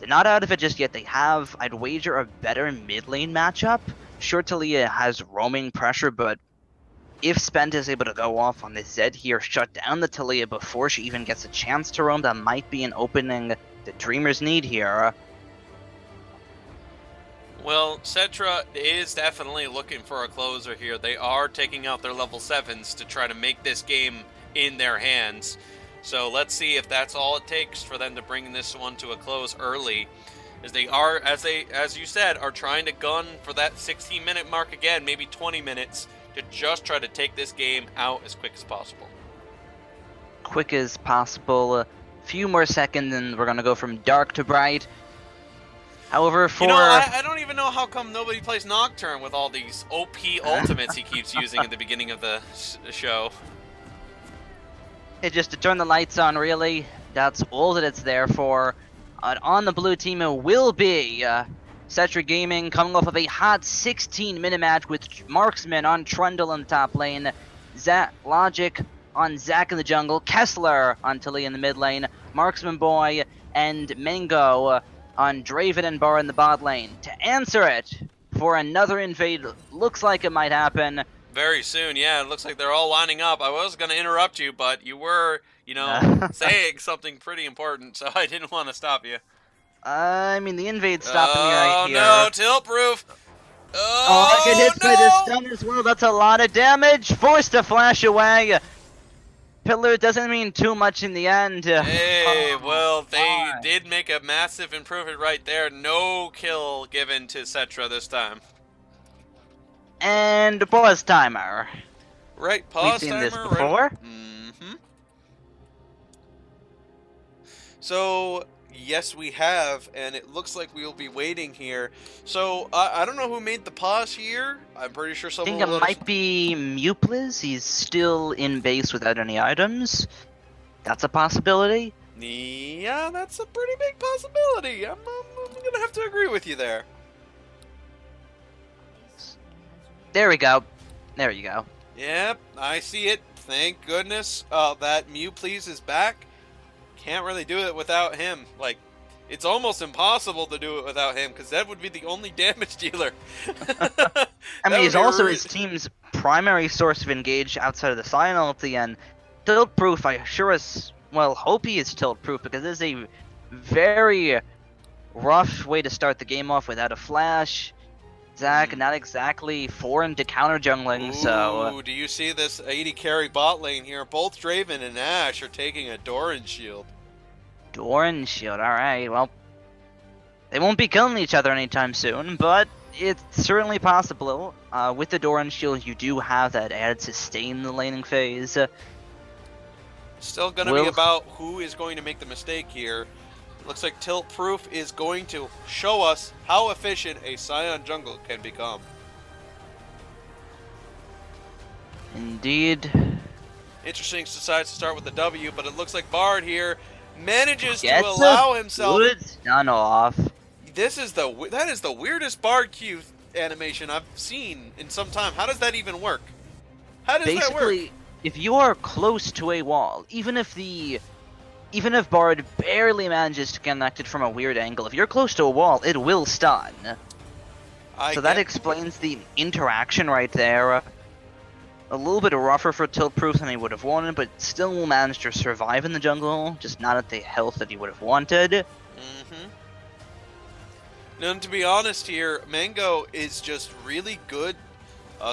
not out of it just yet. They have, I'd wager, a better mid lane matchup. Sure, Talia has roaming pressure, but if Spent is able to go off on the Zed here, shut down the Talia before she even gets a chance to roam, that might be an opening that Dreamers need here. Well, Cetra is definitely looking for a closer here. They are taking out their level 7s to try to make this game in their hands. So let's see if that's all it takes for them to bring this one to a close early. As they are, as you said, are trying to gun for that 16-minute mark again, maybe 20 minutes, to just try to take this game out as quick as possible. Quick as possible. A few more seconds and we're going to go from dark to bright. However, for... You know, I don't even know how come nobody plays Nocturne with all these OP ultimates he keeps using at the beginning of the show. It's just to turn the lights on, really. That's all that it's there for. On the blue team, it will be Cetra Gaming coming off of a hot 16-minute match with Marksman on Trundle in the top lane, Logic on Zac in the jungle, Kessler on Tilly in the mid lane, Marksman Boy and Mango on Draven and Bar in the bot lane. To answer it for another invade, looks like it might happen. Very soon, yeah. It looks like they're all lining up. I was going to interrupt you, but you were, you know, saying something pretty important, so I didn't want to stop you. I mean, the invade's stopping me right here. Oh, no, Tiltproof! I get hit by the stun as well. That's a lot of damage. Forced to flash away. Pillar doesn't mean too much in the end. Hey, well, did make a massive improvement right there. No kill given to Cetra this time. And pause timer. Right, We've pause seen timer. this before. Right. Mm-hmm. So, yes, we have, and it looks like we'll be waiting here. So, I don't know who made the pause here. I'm pretty sure I someone think it will let us- might be Mupliz. He's still in base without any items. That's a possibility. Yeah, that's a pretty big possibility. I'm gonna have to agree with you there. There we go. There you go. Yep, I see it. Thank goodness that Mew Please is back. Can't really do it without him. Like, it's almost impossible to do it without him, because that would be the only damage dealer. I mean, he's also his team's primary source of engage outside of the Scion ulti, and tilt proof. I sure as well hope he is tilt proof, because it is a very rough way to start the game off without a flash. Zach, not exactly foreign to counter jungling, so. Ooh, do you see this 80 carry bot lane here? Both Draven and Ashe are taking a Doran shield. Doran shield, alright, well. They won't be killing each other anytime soon, but it's certainly possible. With the Doran shield, you do have that added sustain in the laning phase. Still gonna be about who is going to make the mistake here. Looks like Tilt Proof is going to show us how efficient a Scion jungle can become. Indeed. Interesting, decides to start with the W, but it looks like Bard here manages Gets to allow himself. Good stun off. That is the weirdest Bard Q animation I've seen in some time. How does that even work? How does that work? Basically, if you are close to a wall, even if Bard barely manages to connect it from a weird angle, if you're close to a wall, it will stun. So that explains the interaction right there. A little bit rougher for Tilt Proof than he would have wanted, but still will manage to survive in the jungle, just not at the health that he would have wanted. Mm-hmm. Now, to be honest here, Mango is just really good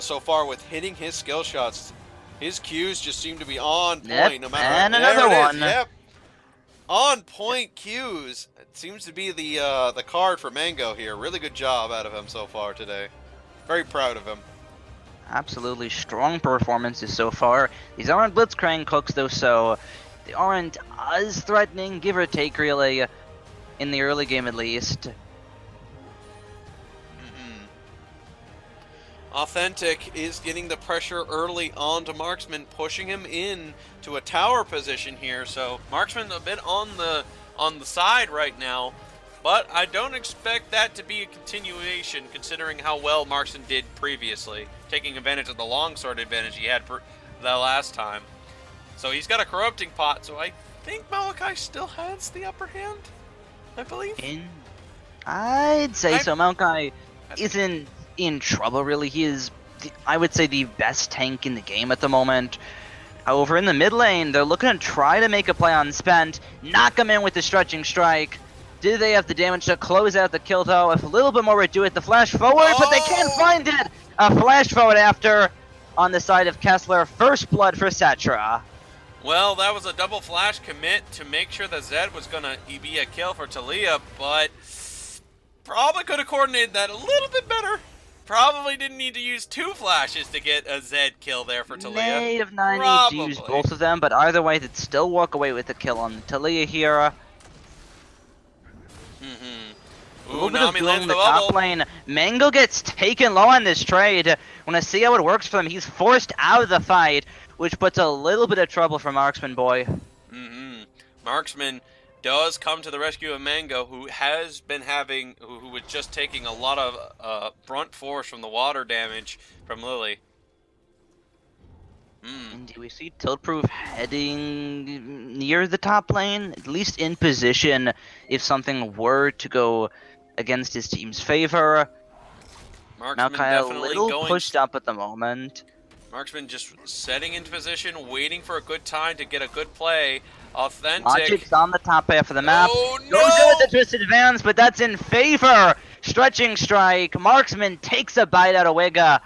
so far with hitting his skill shots. His Qs just seem to be on point, Yep, no matter. and another one. Yep. On point Qs. It seems to be the card for Mango here. Really good job out of him so far today. Very proud of him. Absolutely strong performances so far. These aren't Blitzcrank hooks though, so they aren't as threatening, give or take really, in the early game at least. Authentic is getting the pressure early on to Marksman, pushing him in to a tower position here. So Marksman a bit on the side right now, but I don't expect that to be a continuation considering how well Marksman did previously, taking advantage of the longsword advantage he had the last time. So he's got a corrupting pot, so I think Malachi still has the upper hand, I believe. I'd say so. Malachi isn't in trouble really. He is, I would say, the best tank in the game at the moment. However, in the mid lane, they're looking to try to make a play on Spent, knock him in with the stretching strike. Do they have the damage to close out the kill though? If a little bit more would do it, the flash forward, but they can't find it! A flash forward after on the side of Kessler. First blood for Cetra. Well, that was a double flash commit to make sure that Zed was gonna be a kill for Talia, but probably could have coordinated that a little bit better. Probably didn't need to use 2 flashes to get a Zed kill there for Talia. May have not needed to use both of them, but either way, they'd still walk away with the kill on Talia here. A little bit of dueling in the top lane. Mango gets taken low on this trade. When I see how it works for him, he's forced out of the fight, which puts a little bit of trouble for Marksman boy. Marksman does come to the rescue of Mango, who has been who was just taking a lot of brunt force from the water damage from Lily. Indeed, we see Tiltproof heading near the top lane, at least in position if something were to go against his team's favor. Marksman Malachi a little pushed up at the moment. Marksman just setting into position, waiting for a good time to get a good play. Authentic. Logic's on the top half of the map. Oh, no! Goes in with the twisted advance, but that's in favor. Stretching strike. Marksman takes a bite out of Wigga.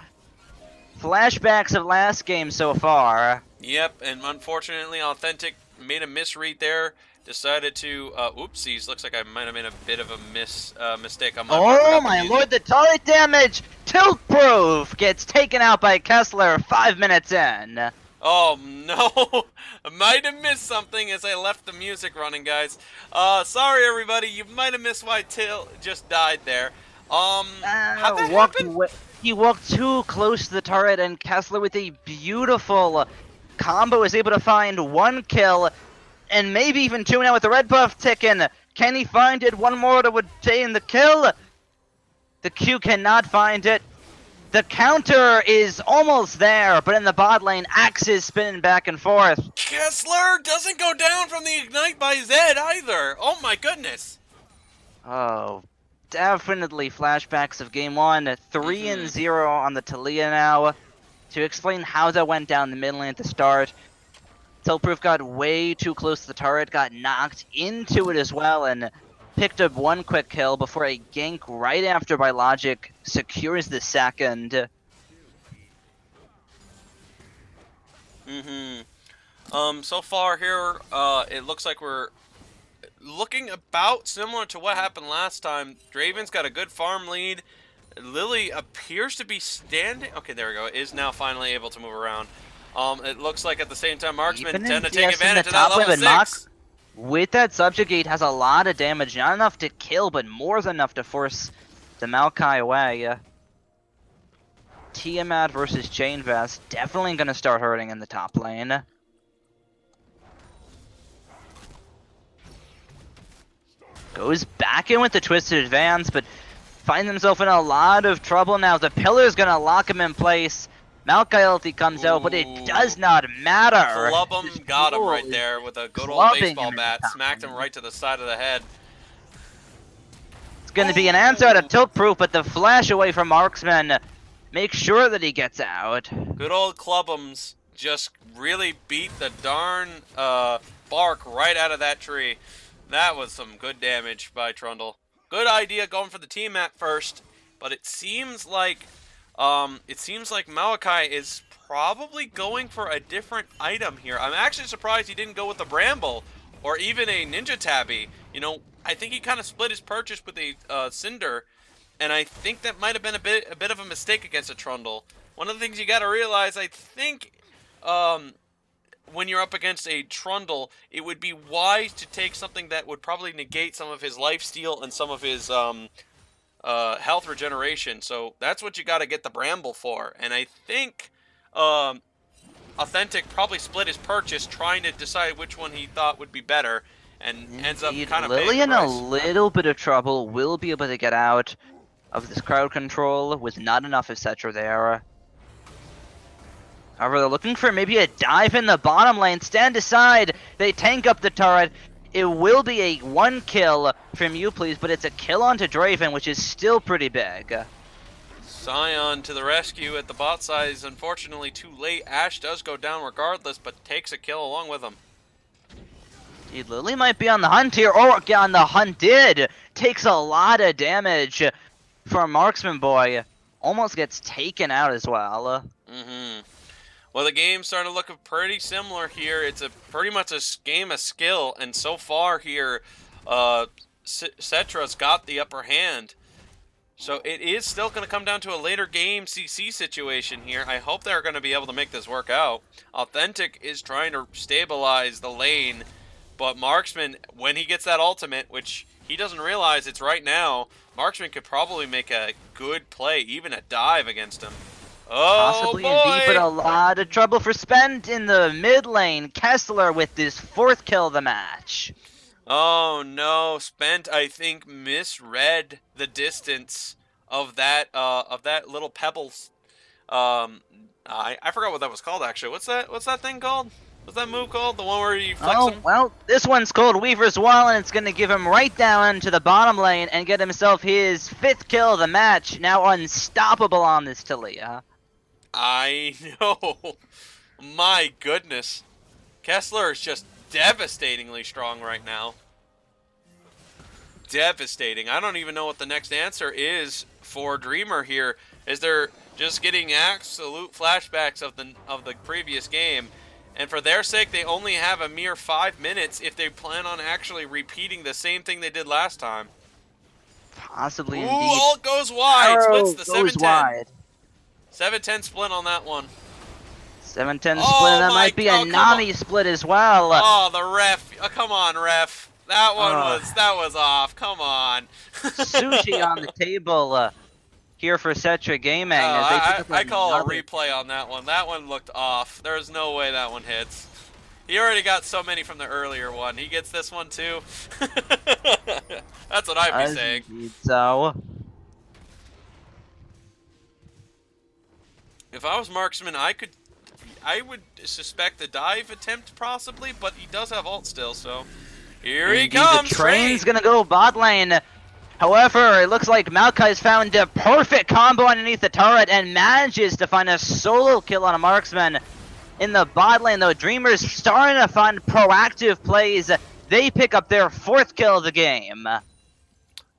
Flashbacks of last game so far. Yep, and unfortunately, Authentic made a misread there decided to, oopsies, looks like I might have made a bit of a mistake on my part. Oh Forgot the my music. lord, the turret damage! Tilt proof gets taken out by Kessler 5 minutes in. Oh no, I might have missed something as I left the music running, guys. Sorry everybody, you might have missed why Till just died there. How'd that happen? He walked too close to the turret, and Kessler with a beautiful combo is able to find 1 kill, and maybe even 2 now with the red buff ticking. Can he find it? 1 more to obtain the kill. The Q cannot find it. The counter is almost there, but in the bot lane, Axe is spinning back and forth. Kessler doesn't go down from the ignite by Zed either. Oh my goodness. Oh, definitely flashbacks of game 1. 3-0 on the Talia now. To explain how that went down the mid lane at the start, Tiltproof got way too close to the turret, got knocked into it as well, and picked up 1 quick kill before a gank right after by Logic secures the second. So far here, it looks like we're looking about similar to what happened last time. Draven's got a good farm lead. Lily appears to be standing. Okay, there we go. Is now finally able to move around. It looks like at the same time, Marksman tend to take advantage of that level 6. With that subjugate has a lot of damage, not enough to kill, but more than enough to force the Maokai away. Tiamat versus Chain Vest, definitely gonna start hurting in the top lane. Goes back in with the Twisted Advance, but finds himself in a lot of trouble now. The Pillar's gonna lock him in place. Maokai ulti comes out, but it does not matter. Club him, got him right there with a good old baseball bat. Smacked him right to the side of the head. It's going to be an answer out of Tilt Proof, but the flash away from Marksman makes sure that he gets out. Good old Clubums just really beat the darn bark right out of that tree. That was some good damage by Trundle. Good idea going for the team at first, but it seems like Maokai is probably going for a different item here. I'm actually surprised he didn't go with the Bramble or even a Ninja Tabby. You know, I think he kind of split his purchase with a Cinder, and I think that might have been a bit of a mistake against a Trundle. One of the things you got to realize, I think, when you're up against a Trundle, it would be wise to take something that would probably negate some of his lifesteal and some of his health regeneration. So that's what you got to get the Bramble for. And I think Authentic probably split his purchase trying to decide which one he thought would be better, and ends up kind of Lily in a little bit of trouble, will be able to get out of this crowd control with not enough of Cetra there. However, they're looking for maybe a dive in the bottom lane. Stand aside. They tank up the turret. It will be a 1 kill from you, please, but it's a kill onto Draven, which is still pretty big. Scion to the rescue at the bot side is unfortunately too late. Ashe does go down regardless, but takes a kill along with him. Dude, Lily might be on the hunt here, or on the hunted. Takes a lot of damage from Marksman Boy. Almost gets taken out as well. Well, the game's starting to look pretty similar here. It's pretty much a game of skill, and so far here, Cetra's got the upper hand. So it is still going to come down to a later game CC situation here. I hope they're going to be able to make this work out. Authentic is trying to stabilize the lane, but Marksman, when he gets that ultimate, which he doesn't realize it's right now, Marksman could probably make a good play, even a dive against him. Oh, possibly boy. Indeed, but a lot of trouble for Spent in the mid lane. Kessler with this 4th kill of the match. Oh no, Spent, I think, misread the distance of that little pebbles. I forgot what that was called actually. What's that thing called? What's that move called? The one where you flex him? Well, this one's called Weaver's Wall, and it's gonna give him right down to the bottom lane and get himself his 5th kill of the match. Now unstoppable on this Talia. I know. My goodness. Kessler is just devastatingly strong right now. Devastating. I don't even know what the next answer is for Dreamer here. Is they're just getting absolute flashbacks of the previous game, And for their sake, they only have a mere 5 minutes if they plan on actually repeating the same thing they did last time. Possibly Ooh, indeed. ult goes wide. Splits the goes 7-10. wide. 7-10 split on that one. 7-10 split, Oh and that might be a Nami split as well. Oh, the ref. Oh, come on, ref. That one was off. Come on. Sushi on the table here for Cetra Gaming. I call a replay on that one. That one looked off. There's no way that one hits. He already got so many from the earlier one. He gets this one too. That's what I'd be saying. So, if I was marksman, I would suspect a dive attempt possibly, but he does have ult still, so here he comes. The train's gonna go bot lane. However, it looks like Maokai's found a perfect combo underneath the turret and manages to find a solo kill on a marksman. In the bot lane, though, Dreamers starting to find proactive plays. They pick up their 4th kill of the game.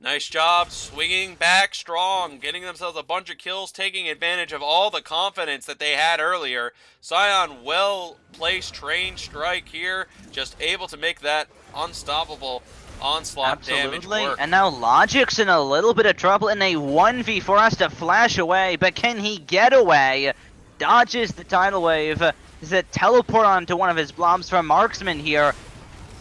Nice job, swinging back strong, getting themselves a bunch of kills, taking advantage of all the confidence that they had earlier. Sion, well-placed train strike here, just able to make that unstoppable onslaught damage work. And now Logic's in a little bit of trouble in a 1v4, has to flash away, but can he get away? Dodges the tidal wave. Is a teleport onto one of his blobs from Marksman here.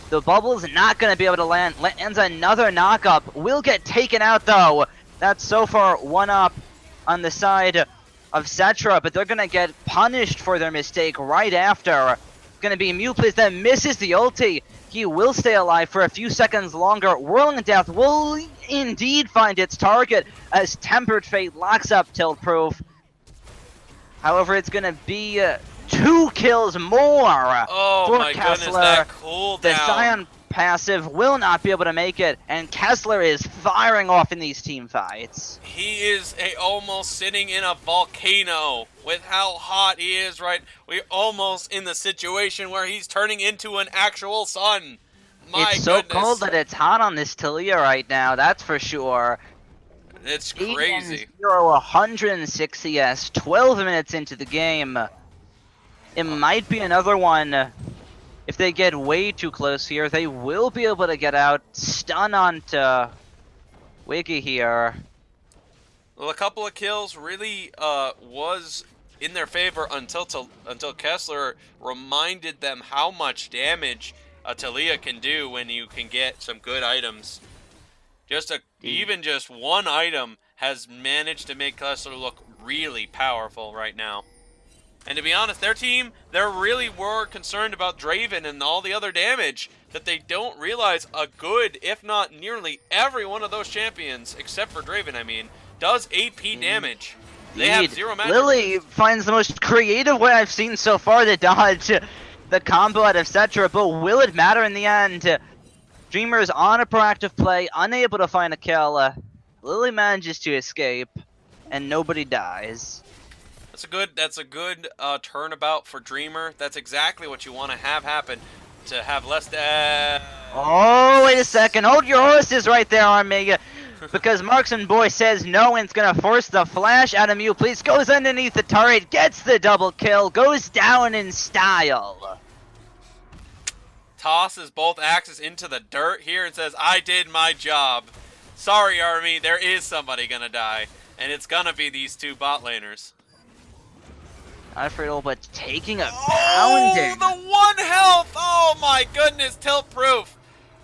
The bubble's not going to be able to land. Lands another knock-up. Will get taken out, though. That's so far 1-up on the side of Cetra, but they're going to get punished for their mistake right after. Going to be Mewplays that misses the ulti. He will stay alive for a few seconds longer. Whirling Death will indeed find its target as Tempered Fate locks up Tilt Proof. However, it's going to be 2 kills more for my Kessler. Goodness, that cooldown. The Sion passive will not be able to make it, and Kessler is firing off in these team fights. He is almost sitting in a volcano with how hot he is, right? We're almost in the situation where he's turning into an actual sun. It's so cold that it's hot on this Talia right now, that's for sure. It's crazy. 106 CS, 12 minutes into the game. It might be another one. If they get way too close here, they will be able to get out. Stun onto Wiggy here. Well, a couple of kills really was in their favor until Kessler reminded them how much damage a Talia can do when you can get some good items. Even just one item has managed to make Kessler look really powerful right now. And to be honest, their team, they really were concerned about Draven and all the other damage that they don't realize a good, if not nearly every one of those champions, except for Draven, I mean, does AP damage. They have 0 magic. Lily finds the most creative way I've seen so far to dodge the combo out of Cetra, but will it matter in the end? Dreamers on a proactive play, unable to find a kill. Lily manages to escape, and nobody dies. That's a good turnabout for Dreamer. That's exactly what you want to have happen. To have less Oh, wait a second. Hold your horses right there, Army. Because Marksman Boy says no, and it's going to force the flash out of Mewplays. Goes underneath the turret, gets the double kill, goes down in style. Tosses both axes into the dirt here and says, I did my job. Sorry, Army, there is somebody going to die. And it's going to be these 2 bot laners. Alfredo, but taking a pounding. Oh, the 1 health! Oh my goodness, tilt proof.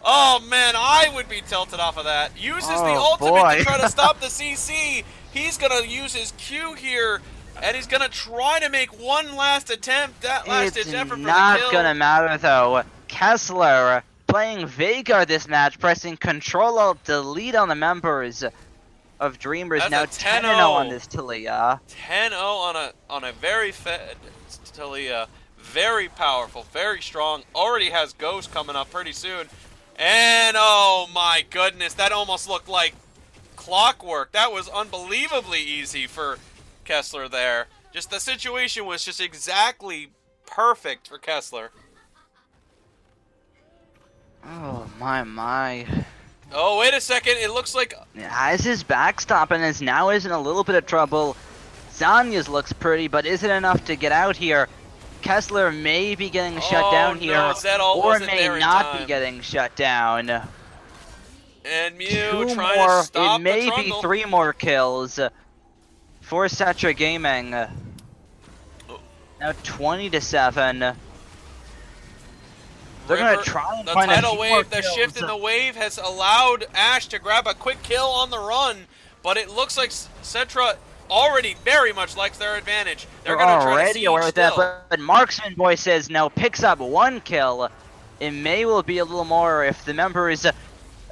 Oh man, I would be tilted off of that. Uses the ultimate to try to stop the CC. He's gonna use his Q here, and he's gonna try to make one last attempt. That last ditch effort for the kill. It's not gonna matter though. Kessler playing Veigar this match, pressing Control-Alt-Delete on the members of Dreamers. That's now 10-0 on this Talia. 10-0 on a very fed Talia. Very powerful, very strong. Already has Ghost coming up pretty soon. And oh my goodness, that almost looked like clockwork. That was unbelievably easy for Kessler there. Just the situation was just exactly perfect for Kessler. Oh my. Oh, wait a second. It looks like... Has his backstop and is now in a little bit of trouble. Zanya's looks pretty, but is it enough to get out here? Kessler may be getting shut down here, no, Zedal or wasn't may there in not be time. getting shut down. And Mew 2 trying to more, it stop the may be Trundle. 3 more kills for Cetra Gaming. Now 20-7. They're going to try and the find a tidal few wave, more the kills. shift in the wave has allowed Ash to grab a quick kill on the run, but it looks like Cetra already very much likes their advantage. They're going to try to already siege aware with that, still. but Marksman Boy says now picks up 1 kill. It may will be a little more if the members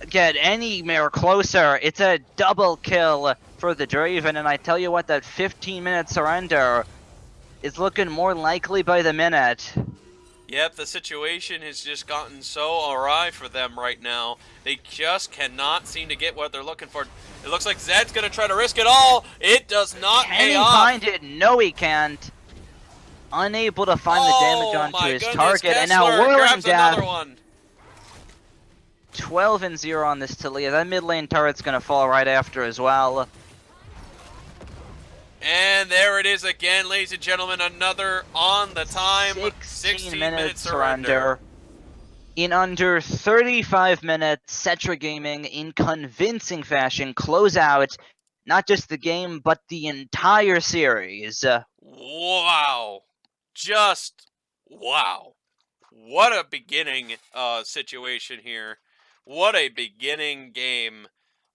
get any more closer. It's a double kill for the Draven, and I tell you what, that 15-minute surrender is looking more likely by the minute. Yep, the situation has just gotten so awry for them right now. They just cannot seem to get what they're looking for. It looks like Zed's going to try to risk it all. It does not Can pay he off. find it? No, he can't. Unable to find the damage onto his target, Kessler and now whirling grabs another death. one. 12-0 on this Talia. That mid lane turret's gonna fall right after as well. And there it is again, ladies and gentlemen, another on the time 16-minute surrender. In under 35 minutes, Cetra Gaming, in convincing fashion, close out not just the game, but the entire series. Wow. Just wow. What a beginning situation here. What a beginning game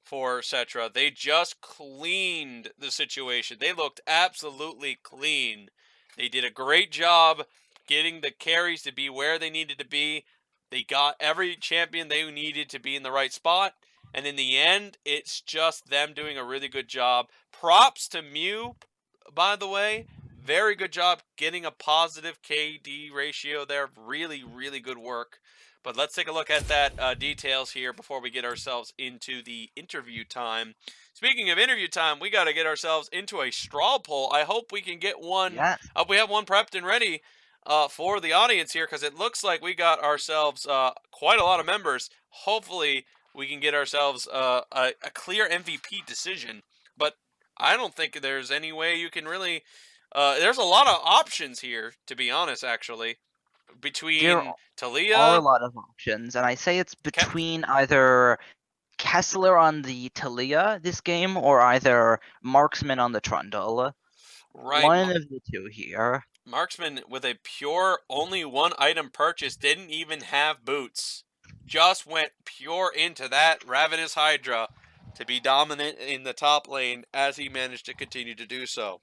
for Cetra. They just cleaned the situation. They looked absolutely clean. They did a great job getting the carries to be where they needed to be. They got every champion they needed to be in the right spot. And in the end, it's just them doing a really good job. Props to Mew, by the way. Very good job getting a positive KD ratio there. Really, really good work. But let's take a look at that details here before we get ourselves into the interview time. Speaking of interview time, we got to get ourselves into a straw poll. I hope we can get one. Yeah. We have one prepped and ready for the audience here, because it looks like we got ourselves quite a lot of members. Hopefully, we can get ourselves a clear MVP decision. But I don't think there's any way you can really... there's a lot of options here, to be honest, actually. Between There Talia... are a lot of options, and I say it's between either Kessler on the Talia this game, or either Marksman on the Trundle. Right. One of the two here. Marksman, with a pure only one item purchase, didn't even have boots. Just went pure into that Ravenous Hydra to be dominant in the top lane, as he managed to continue to do so.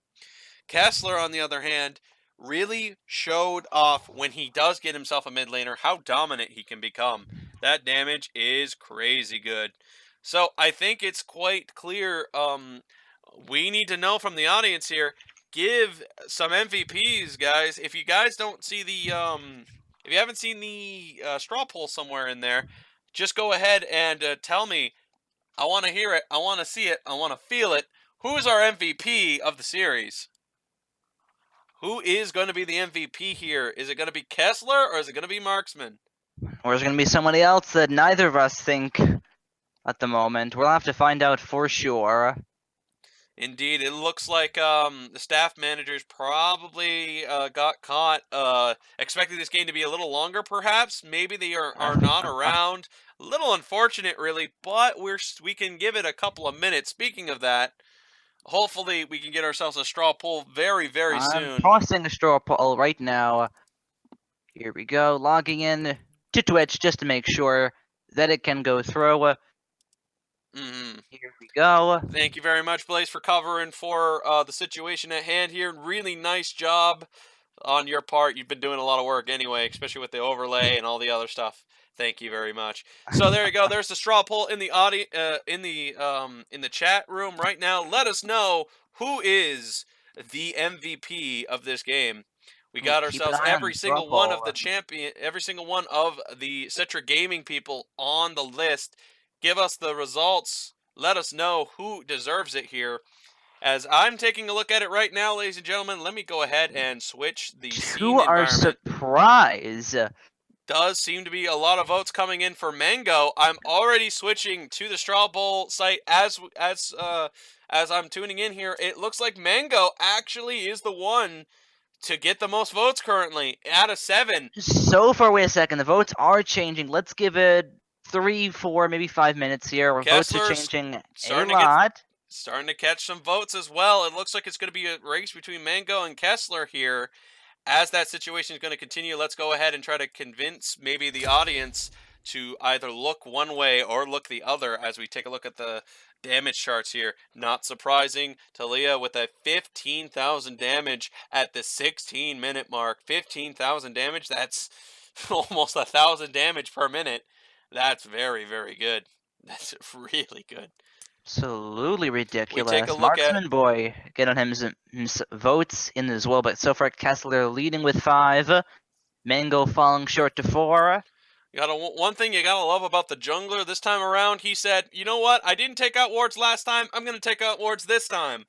Kessler, on the other hand, really showed off when he does get himself a mid laner how dominant he can become. That damage is crazy good. So I think it's quite clear. We need to know from the audience here. Give some MVPs, guys. If you guys don't see the, if you haven't seen the straw poll somewhere in there, just go ahead and tell me. I want to hear it. I want to see it. I want to feel it. Who is our MVP of the series? Who is going to be the MVP here? Is it going to be Kessler or is it going to be Marksman? Or is it going to be somebody else that neither of us think at the moment? We'll have to find out for sure. Indeed, it looks like the staff managers probably got caught expecting this game to be a little longer, perhaps. Maybe they are not around. A little unfortunate, really, but we can give it a couple of minutes. Speaking of that, hopefully we can get ourselves a straw poll very, very soon. I'm tossing a straw poll right now. Here we go, logging in to Twitch just to make sure that it can go through. Here we go. Thank you very much, Blaze, for covering for the situation at hand here. Really nice job on your part. You've been doing a lot of work anyway, especially with the overlay and all the other stuff. Thank you very much. So there you go. There's the straw poll in the in the chat room right now. Let us know who is the MVP of this game. We got ourselves every single one of the every single one of the Cetra Gaming people on the list. Give us the results. Let us know who deserves it here. As I'm taking a look at it right now, ladies and gentlemen, let me go ahead and switch the scene To our environment. surprise, Does seem to be a lot of votes coming in for Mango. I'm already switching to the Straw Bowl site as I'm tuning in here. It looks like Mango actually is the one to get the most votes currently out of 7. So far, wait a second. The votes are changing. Let's give it 3, 4, maybe 5 minutes here. Where votes are Kessler's changing a starting to get lot. starting to catch some votes as well. It looks like it's going to be a race between Mango and Kessler here. As that situation is going to continue, let's go ahead and try to convince maybe the audience to either look one way or look the other as we take a look at the damage charts here. Not surprising, Talia with a 15,000 damage at the 16-minute mark. 15,000 damage, that's almost 1,000 damage per minute. That's very, very good. That's really good. Absolutely ridiculous. We take a look Marksman boy getting him some votes in as well, but so far Kessler leading with 5. Mango falling short to 4. One thing you gotta love about the jungler this time around, he said, you know what, I didn't take out wards last time, I'm gonna take out wards this time.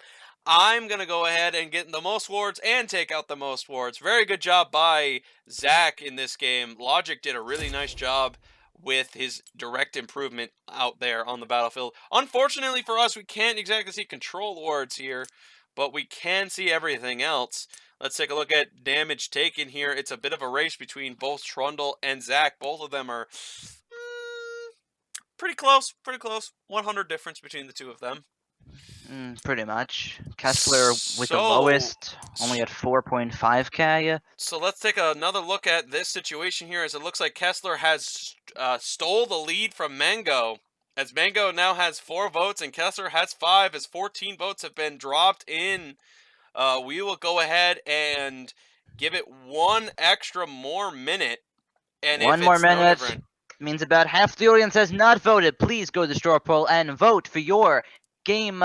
I'm gonna go ahead and get the most wards and take out the most wards. Very good job by Zach in this game. Logic did a really nice job with his direct improvement out there on the battlefield. Unfortunately for us, we can't exactly see control wards here, but we can see everything else. Let's take a look at damage taken here. It's a bit of a race between both Trundle and Zach. Both of them are pretty close, 100 difference between the two of them. Pretty much. Kessler with the lowest, only at 4.5k. So let's take another look at this situation here, as it looks like Kessler has stole the lead from Mango. As Mango now has 4 votes and Kessler has 5, as 14 votes have been dropped in. We will go ahead and give it one extra more minute. And one more minute means about half the audience has not voted. Please go to the straw poll and vote for your game,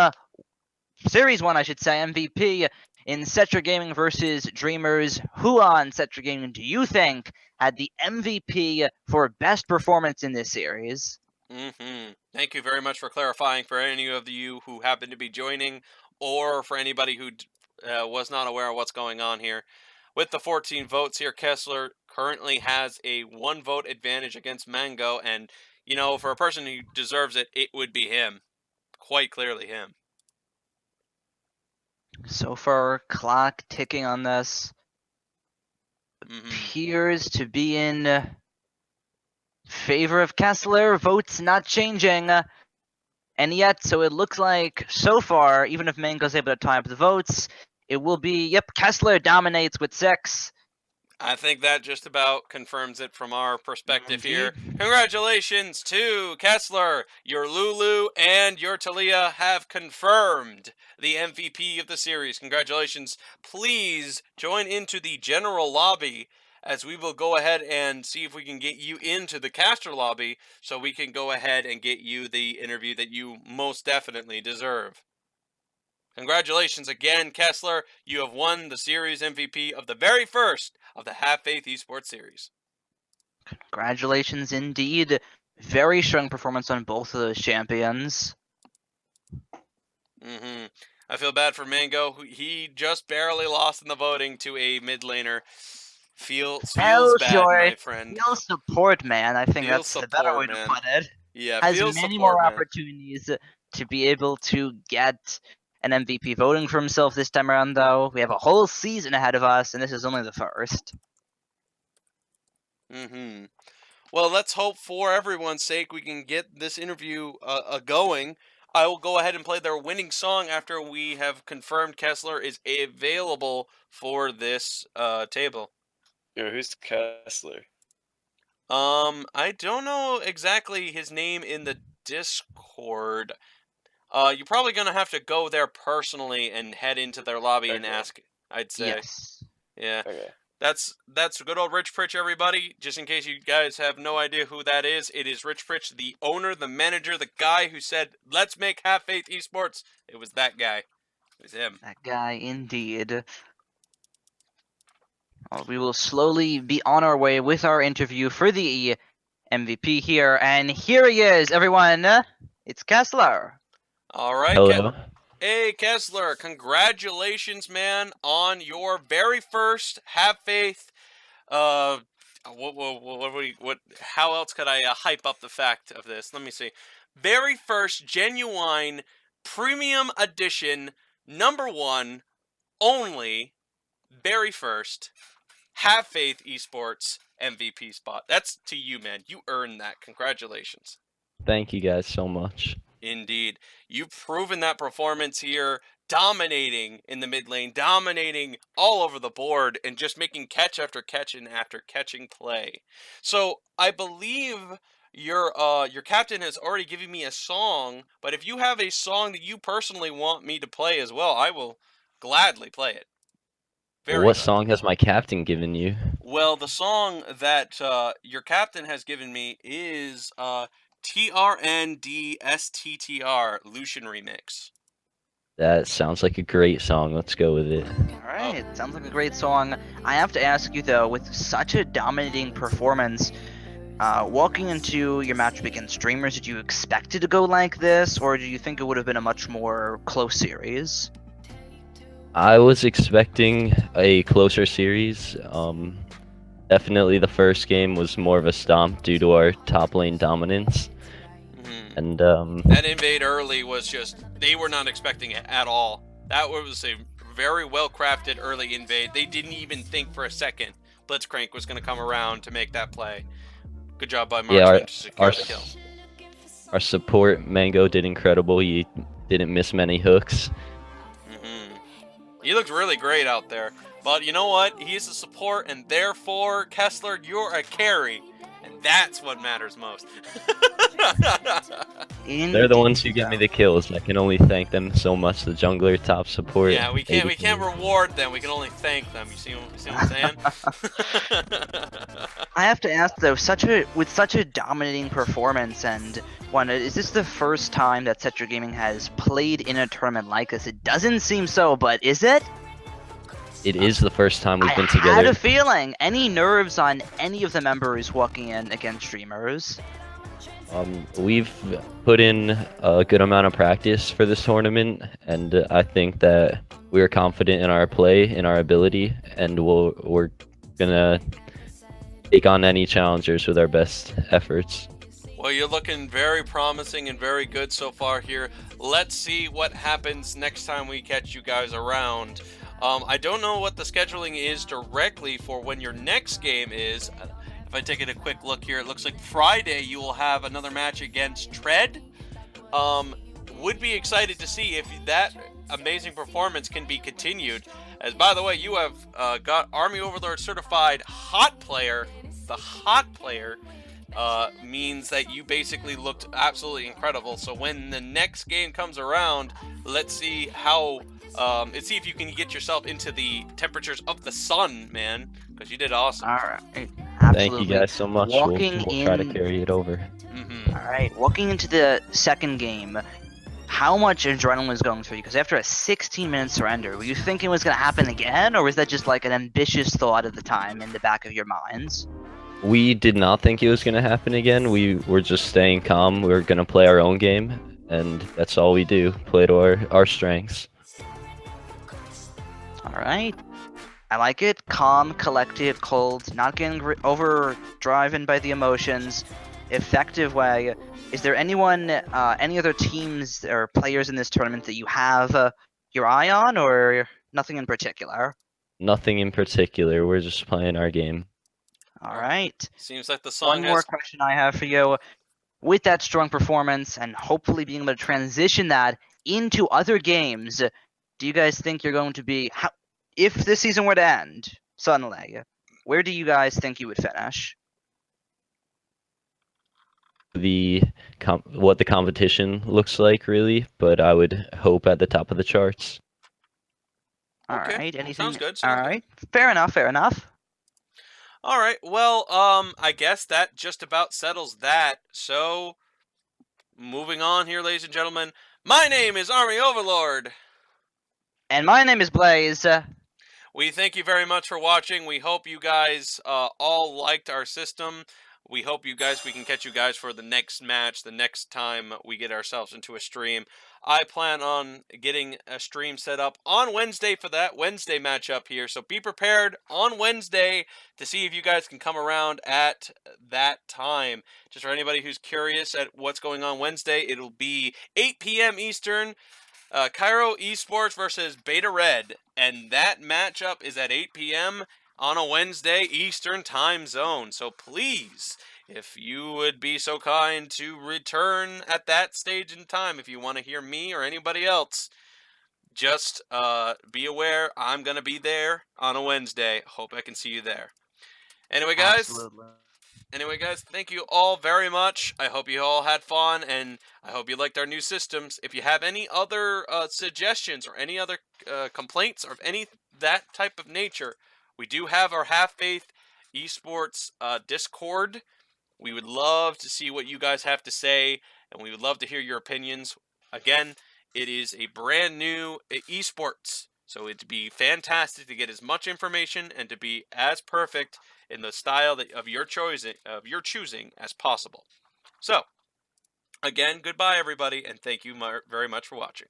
Series 1, I should say, MVP in Cetra Gaming versus Dreamers. Who on Cetra Gaming do you think had the MVP for best performance in this series? Thank you very much for clarifying for any of you who happen to be joining, or for anybody who was not aware of what's going on here. With the 14 votes here, Kessler currently has a 1 vote advantage against Mango, and, you know, for a person who deserves it, it would be him. Quite clearly him. So far, clock ticking on this. Appears to be in favor of Kessler. Votes not changing. And yet, so it looks like, so far, even if Mango's able to tie up the votes, it will be, yep, Kessler dominates with 6. I think that just about confirms it from our perspective here. Congratulations to Kessler. Your Lulu and your Talia have confirmed the MVP of the series. Congratulations. Please join into the general lobby, as we will go ahead and see if we can get you into the caster lobby so we can go ahead and get you the interview that you most definitely deserve. Congratulations again, Kessler. You have won the series MVP of the very first of the Have Faith Esports series. Congratulations indeed. Very strong performance on both of those champions. I feel bad for Mango. He just barely lost in the voting to a mid laner. Feels bad, my friend. Feel support, man. I think that's a better way to put it. Yeah, has many more opportunities to be able to get an MVP voting for himself this time around, though. We have a whole season ahead of us, and this is only the first. Well, let's hope for everyone's sake we can get this interview going. I will go ahead and play their winning song after we have confirmed Kessler is available for this table. Yo, who's Kessler? I don't know exactly his name in the Discord. You're probably gonna have to go there personally and head into their lobby and ask, I'd say. Yes. Yeah. Okay. That's good old Rich Pritch, everybody. Just in case you guys have no idea who that is, it is Rich Pritch, the owner, the manager, the guy who said, let's make Have Faith Esports. It was that guy. It was him. That guy, indeed. Well, we will slowly be on our way with our interview for the MVP here. And here he is, everyone. It's Kessler. All right. Hello. Hey, Kessler, congratulations, man, on your very first Have Faith. How else could I hype up the fact of this? Let me see. Very first genuine premium edition, #1, only, very first Have Faith Esports MVP spot. That's to you, man. You earned that. Congratulations. Thank you guys so much. Indeed. You've proven that performance here, dominating in the mid lane, dominating all over the board, and just making catch after catch and after catching play. So I believe your captain has already given me a song, but if you have a song that you personally want me to play as well, I will gladly play it. Very What glad. song has my captain given you? Well, the song that your captain has given me is TRNDSTTR Lucian Remix. That sounds like a great song. Let's go with it. Alright, sounds like a great song. I have to ask you though, with such a dominating performance, walking into your matchup against streamers, did you expect it to go like this, or do you think it would have been a much more close series? I was expecting a closer series. Definitely the first game was more of a stomp due to our top lane dominance. And that invade early was just, they were not expecting it at all. That was a very well crafted early invade. They didn't even think for a second Blitzcrank was going to come around to make that play. Good job by Marksman to secure the kill. Our support Mango did incredible. He didn't miss many hooks. He looked really great out there. But you know what? He is a support, and therefore, Kessler, you're a carry. And that's what matters most. They're the ones who get me the kills. I can only thank them so much. The jungler, top support. Yeah, we can't reward them. We can only thank them. You see what I'm saying? I have to ask though, with such a dominating performance, and is this the first time that Cetra Gaming has played in a tournament like this? It doesn't seem so, but is it? It is the first time we've been together. I had a feeling. Any nerves on any of the members walking in against streamers? We've put in a good amount of practice for this tournament, and I think that we're confident in our play, in our ability, and we're gonna take on any challengers with our best efforts. Well, you're looking very promising and very good so far here. Let's see what happens next time we catch you guys around. I don't know what the scheduling is directly for when your next game is. If I take a quick look here, it looks like Friday you will have another match against Tread. Would be excited to see if that amazing performance can be continued. As by the way, you have got Army Overlord certified hot player. The hot player means that you basically looked absolutely incredible. So when the next game comes around, let's see how. Let's see if you can get yourself into the temperatures of the sun, man, because you did awesome. All right, Thank absolutely. you guys so much. We'll try to carry it over. All right, walking into the second game, how much adrenaline was going through you? Because after a 16-minute surrender, were you thinking it was going to happen again, or was that just like an ambitious thought at the time in the back of your minds? We did not think it was going to happen again. We were just staying calm. We were going to play our own game, and that's all we do, play to our strengths. Alright. I like it. Calm, collected, cold, not getting overdriven by the emotions. Effective way. Is there anyone, any other teams or players in this tournament that you have your eye on, or nothing in particular? Nothing in particular. We're just playing our game. Alright. Seems like the song One more question I have for you. With that strong performance, and hopefully being able to transition that into other games, do you guys think you're going to be, if this season were to end suddenly, where do you guys think you would finish? What the competition looks like, really, but I would hope at the top of the charts. All okay. right, anything? Sounds good. All right, fair enough. Fair enough. All right. Well, I guess that just about settles that. So, moving on here, ladies and gentlemen. My name is Army Overlord. And my name is Blaze. We thank you very much for watching. We hope you guys all liked our system. We hope we can catch you guys for the next match, the next time we get ourselves into a stream. I plan on getting a stream set up on Wednesday for that Wednesday matchup here. So be prepared on Wednesday to see if you guys can come around at that time. Just for anybody who's curious at what's going on Wednesday, it'll be 8 p.m. Eastern. Cairo Esports versus Beta Red, and that matchup is at 8 p.m. on a Wednesday Eastern Time Zone. So please, if you would be so kind to return at that stage in time, if you want to hear me or anybody else, just be aware I'm going to be there on a Wednesday. Hope I can see you there. Anyway, guys. Absolutely. Anyway, guys, thank you all very much. I hope you all had fun, and I hope you liked our new systems. If you have any other suggestions or any other complaints or of any that type of nature, we do have our Half Faith Esports Discord. We would love to see what you guys have to say, and we would love to hear your opinions. Again, it is a brand new esports, so it'd be fantastic to get as much information and to be as perfect in the style of your choosing as possible. So, again, goodbye everybody, and thank you very much for watching.